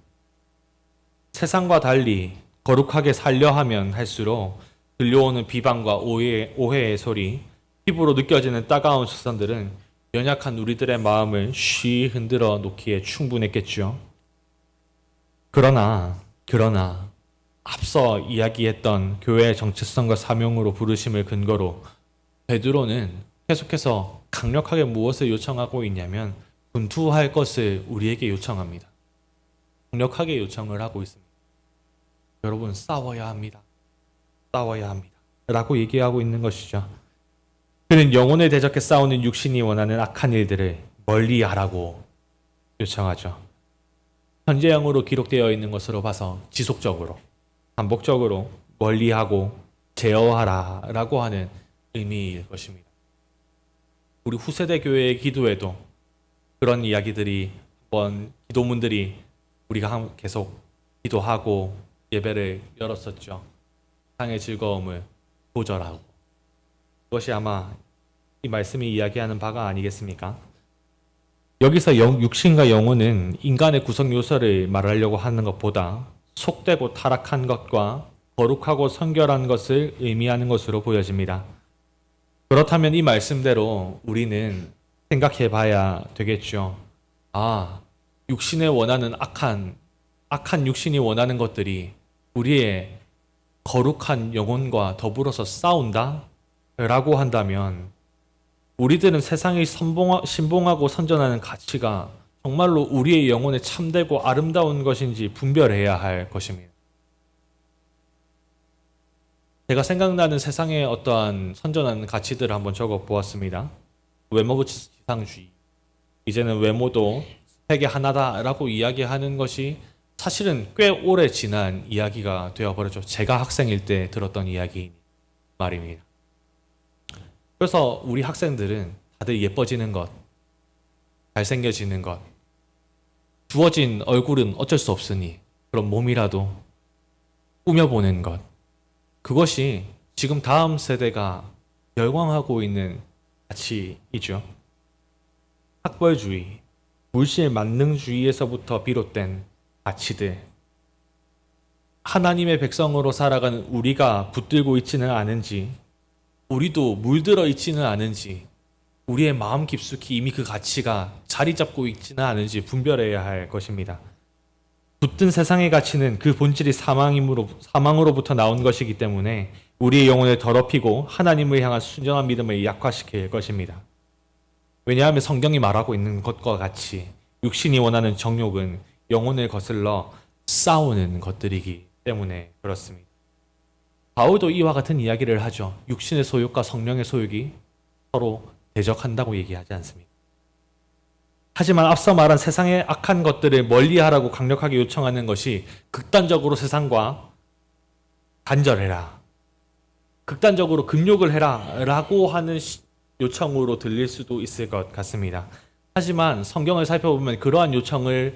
세상과 달리 거룩하게 살려 하면 할수록 들려오는 비방과 오해의 소리, 피부로 느껴지는 따가운 시선들은 연약한 우리들의 마음을 쉬 흔들어 놓기에 충분했겠죠. 그러나 앞서 이야기했던 교회의 정체성과 사명으로 부르심을 근거로 베드로는 계속해서 강력하게 무엇을 요청하고 있냐면 분투할 것을 우리에게 요청합니다. 강력하게 요청을 하고 있습니다. 여러분, 싸워야 합니다. 라고 얘기하고 있는 것이죠. 그는 영혼을 대적해 싸우는 육신이 원하는 악한 일들을 멀리하라고 요청하죠. 현재형으로 기록되어 있는 것으로 봐서 지속적으로, 반복적으로 멀리하고 제어하라 라고 하는 의미일 것입니다. 우리 후세대 교회의 기도에도 그런 이야기들이 기도문들이 우리가 계속 기도하고 예배를 열었었죠. 세상의 즐거움을 조절하고. 그것이 아마 이 말씀이 이야기하는 바가 아니겠습니까? 여기서 육신과 영혼은 인간의 구성 요소를 말하려고 하는 것보다 속되고 타락한 것과 거룩하고 성결한 것을 의미하는 것으로 보여집니다. 그렇다면 이 말씀대로 우리는 생각해 봐야 되겠죠. 육신에 원하는 악한 육신이 원하는 것들이 우리의 거룩한 영혼과 더불어서 싸운다? 라고 한다면 우리들은 세상의 신봉하고 선전하는 가치가 정말로 우리의 영혼에 참되고 아름다운 것인지 분별해야 할 것입니다. 제가 생각나는 세상의 어떠한 선전하는 가치들을 한번 적어 보았습니다. 외모부 지상주의. 이제는 외모도 스펙의 하나다라고 이야기하는 것이 사실은 꽤 오래 지난 이야기가 되어버렸죠. 제가 학생일 때 들었던 이야기 말입니다. 그래서 우리 학생들은 다들 예뻐지는 것, 잘생겨지는 것, 주어진 얼굴은 어쩔 수 없으니 그런 몸이라도 꾸며보는 것, 그것이 지금 다음 세대가 열광하고 있는 가치이죠. 학벌주의, 물질 만능주의에서부터 비롯된 가치들, 하나님의 백성으로 살아가는 우리가 붙들고 있지는 않은지, 우리도 물들어 있지는 않은지, 우리의 마음 깊숙이 이미 그 가치가 자리 잡고 있지는 않은지 분별해야 할 것입니다. 붙든 세상의 가치는 그 본질이 사망으로부터 나온 것이기 때문에 우리의 영혼을 더럽히고 하나님을 향한 순전한 믿음을 약화시킬 것입니다. 왜냐하면 성경이 말하고 있는 것과 같이 육신이 원하는 정욕은 영혼을 거슬러 싸우는 것들이기 때문에 그렇습니다. 바울도 이와 같은 이야기를 하죠. 육신의 소욕과 성령의 소욕이 서로 대적한다고 얘기하지 않습니다. 하지만 앞서 말한 세상의 악한 것들을 멀리하라고 강력하게 요청하는 것이 극단적으로 세상과 단절해라, 극단적으로 금욕을 해라 라고 하는 요청으로 들릴 수도 있을 것 같습니다. 하지만 성경을 살펴보면 그러한 요청을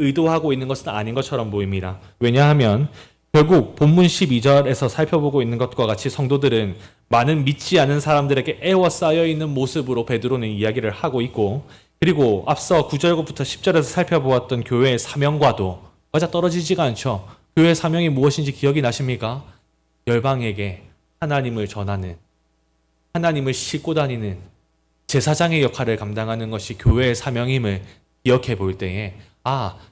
의도하고 있는 것은 아닌 것처럼 보입니다. 왜냐하면 결국 본문 12절에서 살펴보고 있는 것과 같이 성도들은 많은 믿지 않은 사람들에게 애워싸여 있는 모습으로 베드로는 이야기를 하고 있고, 그리고 앞서 9절부터 10절에서 살펴보았던 교회의 사명과도 맞아 떨어지지가 않죠. 교회의 사명이 무엇인지 기억이 나십니까? 열방에게 하나님을 전하는, 하나님을 싣고 다니는 제사장의 역할을 감당하는 것이 교회의 사명임을 기억해 볼 때에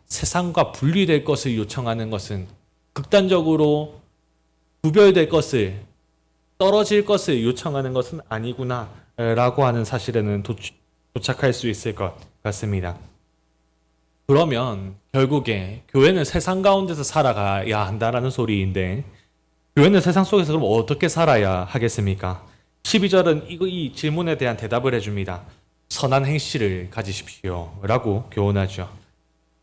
세상과 분리될 것을 요청하는 것은 극단적으로 구별될 것을, 떨어질 것을 요청하는 것은 아니구나 라고 하는 사실에는 도착할 수 있을 것 같습니다. 그러면 결국에 교회는 세상 가운데서 살아가야 한다라는 소리인데, 교회는 세상 속에서 그럼 어떻게 살아야 하겠습니까? 12절은 이 질문에 대한 대답을 해줍니다. 선한 행실을 가지십시오 라고 교훈하죠.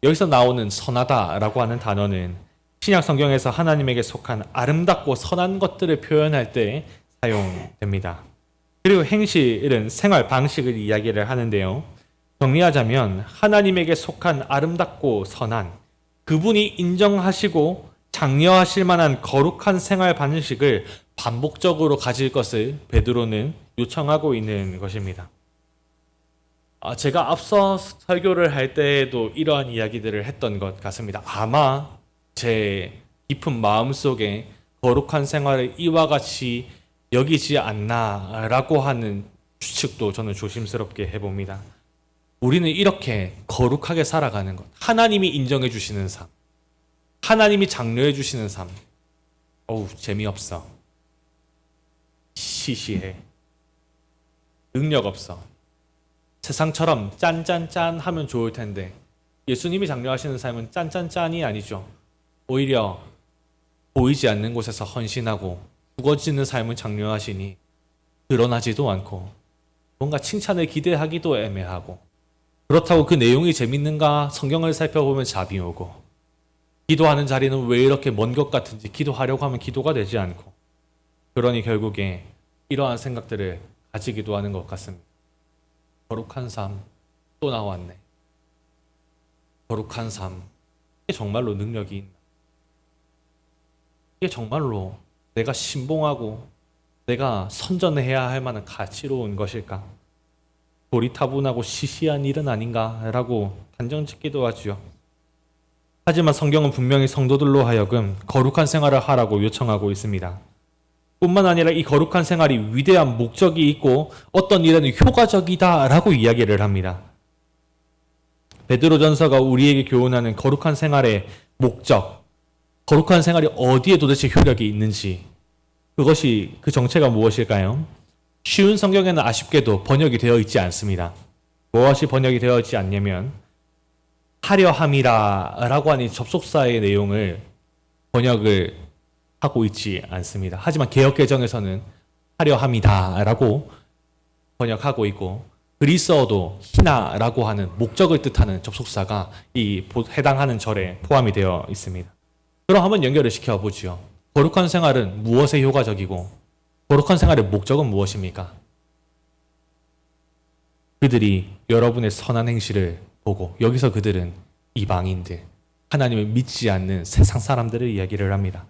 여기서 나오는 선하다라고 하는 단어는 신약 성경에서 하나님에게 속한 아름답고 선한 것들을 표현할 때 사용됩니다. 그리고 행실은 생활 방식을 이야기를 하는데요. 정리하자면 하나님에게 속한 아름답고 선한, 그분이 인정하시고 장려하실 만한 거룩한 생활 방식을 반복적으로 가질 것을 베드로는 요청하고 있는 것입니다. 제가 앞서 설교를 할 때에도 이러한 이야기들을 했던 것 같습니다. 아마 제 깊은 마음속에 거룩한 생활을 이와 같이 여기지 않나라고 하는 추측도 저는 조심스럽게 해봅니다. 우리는 이렇게 거룩하게 살아가는 것, 하나님이 인정해 주시는 삶, 하나님이 장려해 주시는 삶, 재미없어, 시시해, 능력 없어, 세상처럼 짠짠짠 하면 좋을 텐데, 예수님이 장려하시는 삶은 짠짠짠이 아니죠. 오히려 보이지 않는 곳에서 헌신하고 죽어지는 삶을 장려하시니 드러나지도 않고 뭔가 칭찬을 기대하기도 애매하고, 그렇다고 그 내용이 재밌는가 성경을 살펴보면 잡이 오고, 기도하는 자리는 왜 이렇게 먼 것 같은지 기도하려고 하면 기도가 되지 않고, 그러니 결국에 이러한 생각들을 가지기도 하는 것 같습니다. 거룩한 삶 또 나왔네. 거룩한 삶, 이게 정말로 능력이 있나? 이게 정말로 내가 신봉하고 내가 선전해야 할 만한 가치로운 것일까? 고리타분하고 시시한 일은 아닌가라고 단정짓기도 하죠. 하지만 성경은 분명히 성도들로 하여금 거룩한 생활을 하라고 요청하고 있습니다. 뿐만 아니라 이 거룩한 생활이 위대한 목적이 있고 어떤 일에는 효과적이다라고 이야기를 합니다. 베드로전서가 우리에게 교훈하는 거룩한 생활의 목적, 거룩한 생활이 어디에 도대체 효력이 있는지, 그것이 그 정체가 무엇일까요? 쉬운 성경에는 아쉽게도 번역이 되어 있지 않습니다. 무엇이 번역이 되어 있지 않냐면 하려 함이라 라고 하는 접속사의 내용을 번역을 하고 있지 않습니다. 하지만 개역개정에서는 하려 함이다 라고 번역하고 있고, 그리스어도 희나라고 하는 목적을 뜻하는 접속사가 이 해당하는 절에 포함이 되어 있습니다. 그럼 한번 연결을 시켜보죠. 거룩한 생활은 무엇에 효과적이고 거룩한 생활의 목적은 무엇입니까? 그들이 여러분의 선한 행실을 보고, 여기서 그들은 이방인들, 하나님을 믿지 않는 세상 사람들을 이야기를 합니다.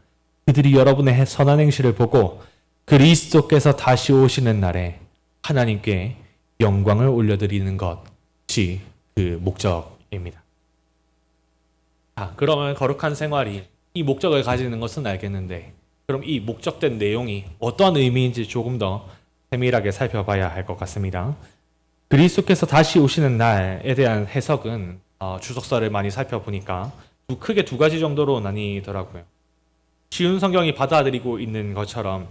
그들이 여러분의 선한 행실을 보고 그리스도께서 다시 오시는 날에 하나님께 영광을 올려드리는 것이 그 목적입니다. 그러면 거룩한 생활이 이 목적을 가지는 것은 알겠는데, 그럼 이 목적된 내용이 어떠한 의미인지 조금 더 세밀하게 살펴봐야 할 것 같습니다. 그리스도께서 다시 오시는 날에 대한 해석은 주석서를 많이 살펴보니까 크게 두 가지 정도로 나뉘더라고요. 쉬운 성경이 받아들이고 있는 것처럼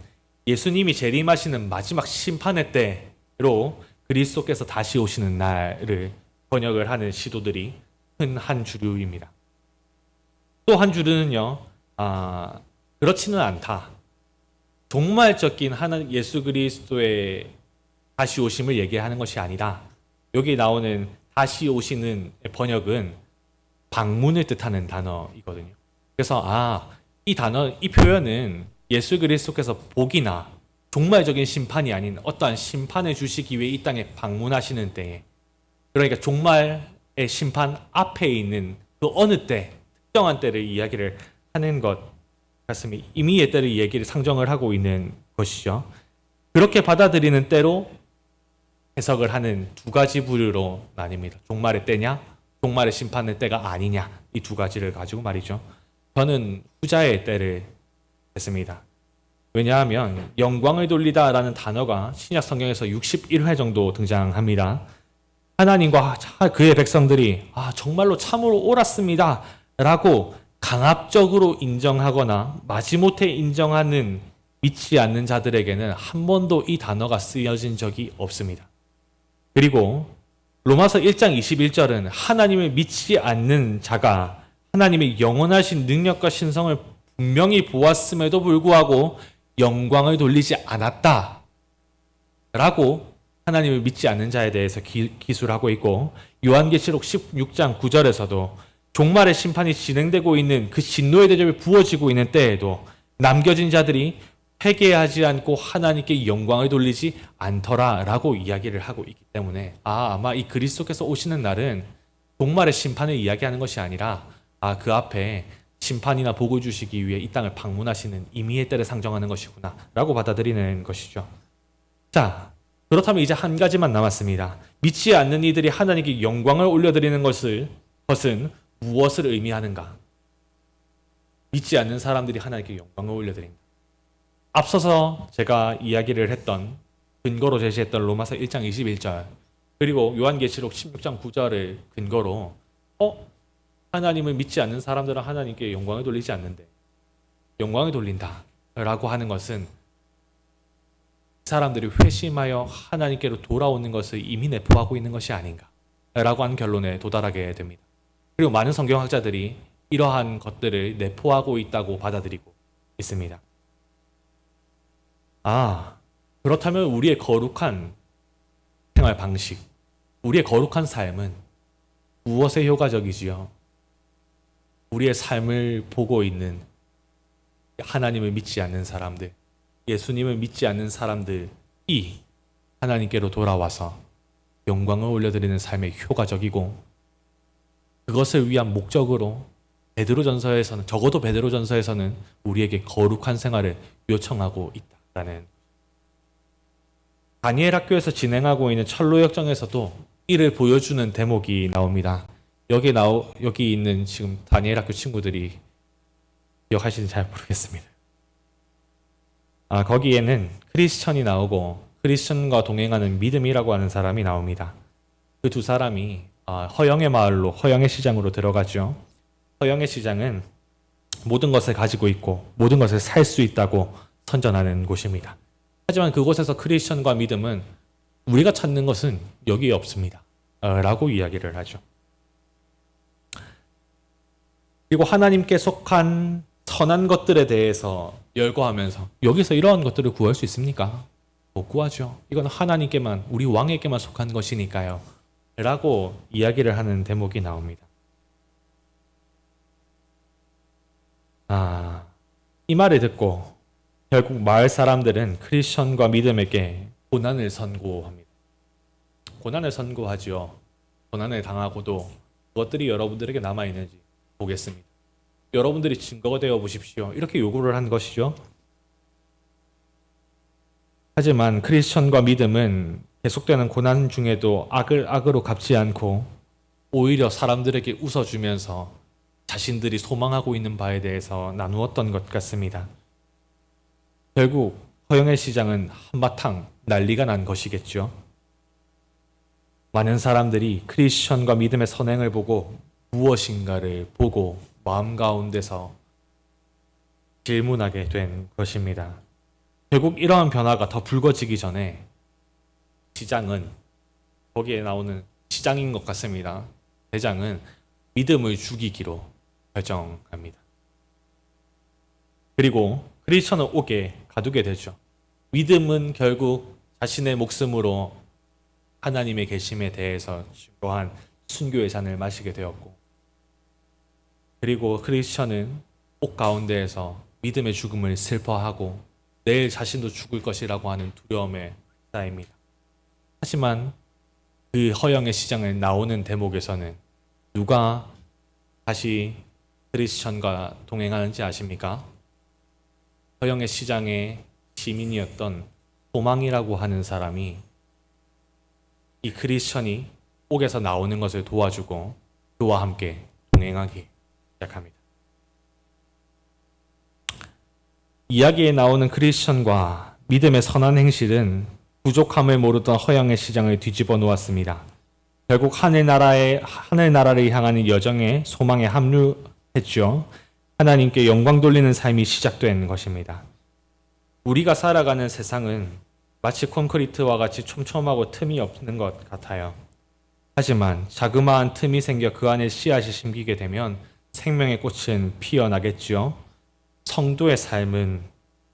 예수님이 재림하시는 마지막 심판의 때로 그리스도께서 다시 오시는 날을 번역을 하는 시도들이 큰 한 주류입니다. 또 한 주류는요, 그렇지는 않다. 종말적인 예수 그리스도의 다시 오심을 얘기하는 것이 아니다. 여기 나오는 다시 오시는 번역은 방문을 뜻하는 단어이거든요. 그래서 이 표현은 예수 그리스도께서 복이나 종말적인 심판이 아닌 어떠한 심판을 주시기 위해 이 땅에 방문하시는 때에, 그러니까 종말의 심판 앞에 있는 그 어느 때, 특정한 때를 이야기를 하는 것 같습니다. 이미 의 때를 얘기를 상정을 하고 있는 것이죠. 그렇게 받아들이는 때로 해석을 하는 두 가지 부류로 나뉩니다. 종말의 때냐, 종말의 심판의 때가 아니냐, 이 두 가지를 가지고 말이죠. 저는 후자의 때를 했습니다. 왜냐하면 영광을 돌리다라는 단어가 신약 성경에서 61회 정도 등장합니다. 하나님과 그의 백성들이 정말로 참으로 옳았습니다 라고 강압적으로 인정하거나 마지못해 인정하는 믿지 않는 자들에게는 한 번도 이 단어가 쓰여진 적이 없습니다. 그리고 로마서 1장 21절은 하나님을 믿지 않는 자가 하나님의 영원하신 능력과 신성을 분명히 보았음에도 불구하고 영광을 돌리지 않았다 라고 하나님을 믿지 않는 자에 대해서 기술하고 있고, 요한계시록 16장 9절에서도 종말의 심판이 진행되고 있는 그 진노의 대접이 부어지고 있는 때에도 남겨진 자들이 회개하지 않고 하나님께 영광을 돌리지 않더라 라고 이야기를 하고 있기 때문에 아마 이 그리스도께서 오시는 날은 종말의 심판을 이야기하는 것이 아니라 그 앞에 심판이나 복을 주시기 위해 이 땅을 방문하시는 임의의 때를 상정하는 것이구나 라고 받아들이는 것이죠. 자, 그렇다면 이제 한 가지만 남았습니다. 믿지 않는 이들이 하나님께 영광을 올려드리는 것은 무엇을 의미하는가? 믿지 않는 사람들이 하나님께 영광을 올려드린다. 앞서서 제가 이야기를 했던, 근거로 제시했던 로마서 1장 21절 그리고 요한계시록 16장 9절을 근거로 하나님을 믿지 않는 사람들은 하나님께 영광을 돌리지 않는데 영광을 돌린다 라고 하는 것은 사람들이 회심하여 하나님께로 돌아오는 것을 이미 내포하고 있는 것이 아닌가 라고 하는 결론에 도달하게 됩니다. 그리고 많은 성경학자들이 이러한 것들을 내포하고 있다고 받아들이고 있습니다. 그렇다면 우리의 거룩한 생활 방식, 우리의 거룩한 삶은 무엇에 효과적이지요? 우리의 삶을 보고 있는 하나님을 믿지 않는 사람들, 예수님을 믿지 않는 사람들이 하나님께로 돌아와서 영광을 올려드리는 삶에 효과적이고, 그것을 위한 목적으로 적어도 베드로전서에서는 우리에게 거룩한 생활을 요청하고 있다라는. 다니엘 학교에서 진행하고 있는 철로 역정에서도 이를 보여주는 대목이 나옵니다. 여기 있는 지금 다니엘 학교 친구들이 기억하시는지 잘 모르겠습니다. 거기에는 크리스천이 나오고 크리스천과 동행하는 믿음이라고 하는 사람이 나옵니다. 그 두 사람이 허영의 마을로 허영의 시장으로 들어가죠. 허영의 시장은 모든 것을 가지고 있고 모든 것을 살 수 있다고 선전하는 곳입니다. 하지만 그곳에서 크리스천과 믿음은 우리가 찾는 것은 여기에 없습니다. 라고 이야기를 하죠. 그리고 하나님께 속한 선한 것들에 대해서 열거하면서 여기서 이러한 것들을 구할 수 있습니까? 못 구하죠. 이건 하나님께만, 우리 왕에게만 속한 것이니까요. 라고 이야기를 하는 대목이 나옵니다. 이 말을 듣고 결국 마을 사람들은 크리스천과 믿음에게 고난을 선고합니다. 고난을 선고하지요. 고난을 당하고도 그것들이 여러분들에게 남아있는지 보겠습니다. 여러분들이 증거가 되어 보십시오. 이렇게 요구를 한 것이죠. 하지만 크리스천과 믿음은 계속되는 고난 중에도 악을 악으로 갚지 않고 오히려 사람들에게 웃어주면서 자신들이 소망하고 있는 바에 대해서 나누었던 것 같습니다. 결국 허영의 시장은 한바탕 난리가 난 것이겠죠. 많은 사람들이 크리스천과 믿음의 선행을 보고 무엇인가를 보고 마음 가운데서 질문하게 된 것입니다. 결국 이러한 변화가 더 불거지기 전에 시장은, 거기에 나오는 시장인 것 같습니다. 대장은 믿음을 죽이기로 결정합니다. 그리고 크리스천은 옥에 가두게 되죠. 믿음은 결국 자신의 목숨으로 하나님의 계심에 대해서 증거한 순교의 잔을 마시게 되었고, 그리고 크리스천은 옥 가운데에서 믿음의 죽음을 슬퍼하고 내일 자신도 죽을 것이라고 하는 두려움에 쌓입니다. 하지만 그 허영의 시장에 나오는 대목에서는 누가 다시 크리스천과 동행하는지 아십니까? 허영의 시장의 시민이었던 소망이라고 하는 사람이 이 크리스천이 옥에서 나오는 것을 도와주고 그와 함께 동행하기 시작합니다. 이야기에 나오는 크리스천과 믿음의 선한 행실은 부족함을 모르던 허영의 시장을 뒤집어 놓았습니다. 결국 하늘나라를 향하는 여정에 소망에 합류했죠. 하나님께 영광 돌리는 삶이 시작된 것입니다. 우리가 살아가는 세상은 마치 콘크리트와 같이 촘촘하고 틈이 없는 것 같아요. 하지만 자그마한 틈이 생겨 그 안에 씨앗이 심기게 되면 생명의 꽃은 피어나겠지요. 성도의 삶은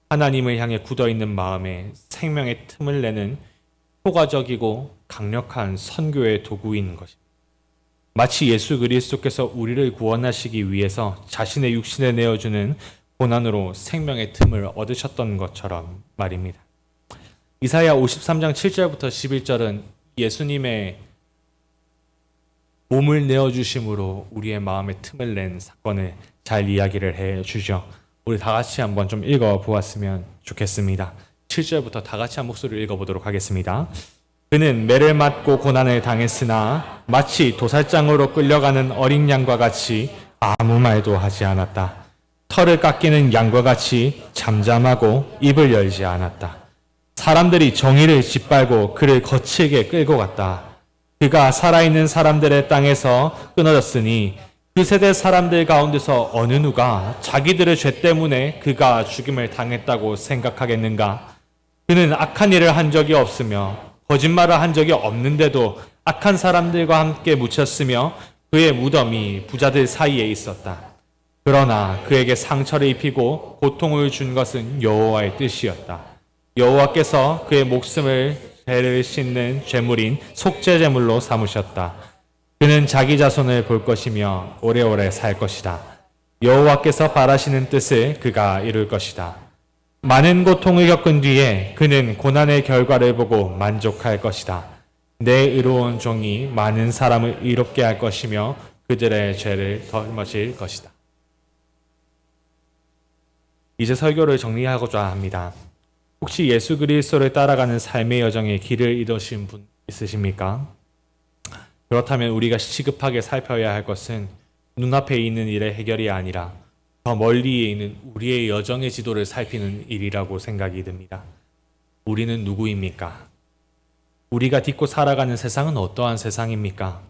하나님을 향해 굳어있는 마음에 생명의 틈을 내는 효과적이고 강력한 선교의 도구인 것입니다. 마치 예수 그리스도께서 우리를 구원하시기 위해서 자신의 육신을 내어주는 고난으로 생명의 틈을 얻으셨던 것처럼 말입니다. 이사야 53장 7절부터 11절은 예수님의 몸을 내어주심으로 우리의 마음에 틈을 낸 사건을 잘 이야기를 해주죠. 우리 다 같이 한번 좀 읽어보았으면 좋겠습니다. 7절부터 다 같이 한 목소리를 읽어보도록 하겠습니다. 그는 매를 맞고 고난을 당했으나 마치 도살장으로 끌려가는 어린 양과 같이 아무 말도 하지 않았다. 털을 깎이는 양과 같이 잠잠하고 입을 열지 않았다. 사람들이 정의를 짓밟고 그를 거칠게 끌고 갔다. 그가 살아있는 사람들의 땅에서 끊어졌으니 그 세대 사람들 가운데서 어느 누가 자기들의 죄 때문에 그가 죽임을 당했다고 생각하겠는가? 그는 악한 일을 한 적이 없으며 거짓말을 한 적이 없는데도 악한 사람들과 함께 묻혔으며 그의 무덤이 부자들 사이에 있었다. 그러나 그에게 상처를 입히고 고통을 준 것은 여호와의 뜻이었다. 여호와께서 그의 목숨을 죄를 씻는 제물인 속죄 제물로 삼으셨다. 그는 자기 자손을 볼 것이며 오래오래 살 것이다. 여호와께서 바라시는 뜻을 그가 이룰 것이다. 많은 고통을 겪은 뒤에 그는 고난의 결과를 보고 만족할 것이다. 내 의로운 종이 많은 사람을 의롭게 할 것이며 그들의 죄를 덜머질 것이다. 이제 설교를 정리하고자 합니다. 혹시 예수 그리스도를 따라가는 삶의 여정에 길을 잃으신 분 있으십니까? 그렇다면 우리가 시급하게 살펴야 할 것은 눈앞에 있는 일의 해결이 아니라 더 멀리에 있는 우리의 여정의 지도를 살피는 일이라고 생각이 듭니다. 우리는 누구입니까? 우리가 딛고 살아가는 세상은 어떠한 세상입니까?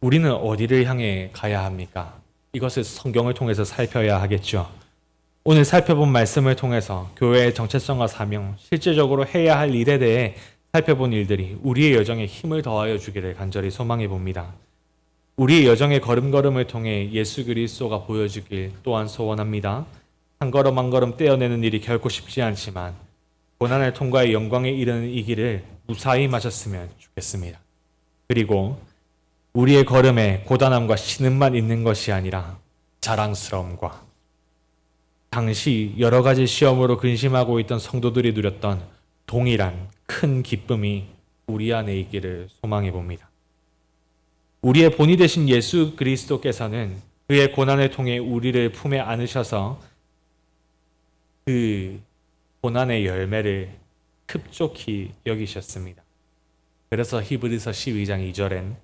우리는 어디를 향해 가야 합니까? 이것을 성경을 통해서 살펴야 하겠죠. 오늘 살펴본 말씀을 통해서 교회의 정체성과 사명, 실제적으로 해야 할 일에 대해 살펴본 일들이 우리의 여정에 힘을 더하여 주기를 간절히 소망해 봅니다. 우리의 여정의 걸음걸음을 통해 예수 그리스도가 보여주길 또한 소원합니다. 한 걸음 한 걸음 떼어내는 일이 결코 쉽지 않지만 고난을 통과해 영광에 이르는 이 길을 무사히 마쳤으면 좋겠습니다. 그리고 우리의 걸음에 고단함과 신음만 있는 것이 아니라 자랑스러움과 당시 여러 가지 시험으로 근심하고 있던 성도들이 누렸던 동일한 큰 기쁨이 우리 안에 있기를 소망해 봅니다. 우리의 본이 되신 예수 그리스도께서는 그의 고난을 통해 우리를 품에 안으셔서 그 고난의 열매를 흡족히 여기셨습니다. 그래서 히브리서 12장 2절엔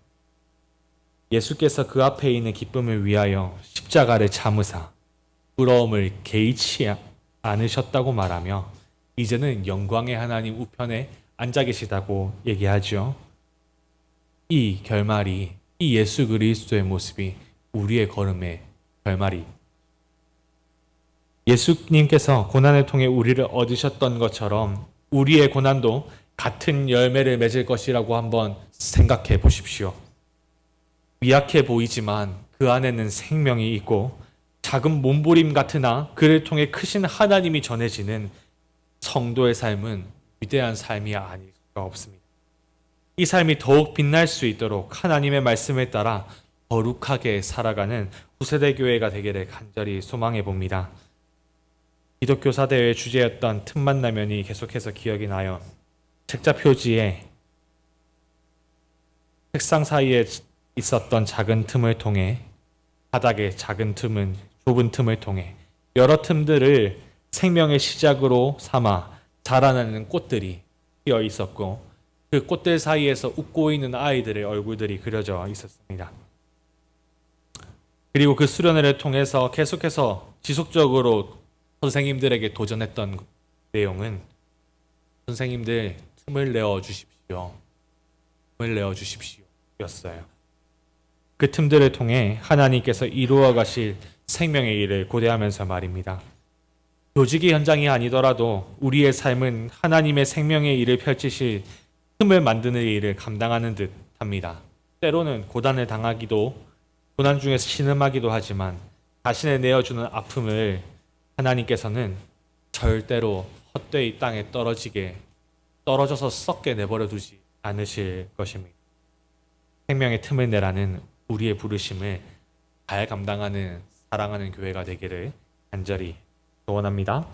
예수께서 그 앞에 있는 기쁨을 위하여 십자가를 참으사 부러움을 개의치 않으셨다고 말하며 이제는 영광의 하나님 우편에 앉아 계시다고 얘기하죠. 이 결말이, 이 예수 그리스도의 모습이 우리의 걸음의 결말이, 예수님께서 고난을 통해 우리를 얻으셨던 것처럼 우리의 고난도 같은 열매를 맺을 것이라고 한번 생각해 보십시오. 미약해 보이지만 그 안에는 생명이 있고 작은 몸부림 같으나 그를 통해 크신 하나님이 전해지는 성도의 삶은 위대한 삶이 아닐 수가 없습니다. 이 삶이 더욱 빛날 수 있도록 하나님의 말씀을 따라 거룩하게 살아가는 후세대 교회가 되기를 간절히 소망해 봅니다. 기독교사대회 주제였던 틈만 나면이 계속해서 기억이 나요. 책자 표지에 책상 사이에 있었던 작은 틈을 통해 바닥에 작은 틈은 좁은 틈을 통해 여러 틈들을 생명의 시작으로 삼아 자라나는 꽃들이 피어 있었고 그 꽃들 사이에서 웃고 있는 아이들의 얼굴들이 그려져 있었습니다. 그리고 그 수련회를 통해서 계속해서 지속적으로 선생님들에게 도전했던 내용은 선생님들 틈을 내어 주십시오. 틈을 내어 주십시오. 였어요. 그 틈들을 통해 하나님께서 이루어 가실 생명의 일을 고대하면서 말입니다. 교직이 현장이 아니더라도 우리의 삶은 하나님의 생명의 일을 펼치실 틈을 만드는 일을 감당하는 듯 합니다. 때로는 고난을 당하기도, 고난 중에서 신음하기도 하지만 자신을 내어주는 아픔을 하나님께서는 절대로 헛되이 땅에 떨어져서 썩게 내버려 두지 않으실 것입니다. 생명의 틈을 내라는 우리의 부르심을 잘 감당하는 사랑하는 교회가 되기를 간절히 소원합니다.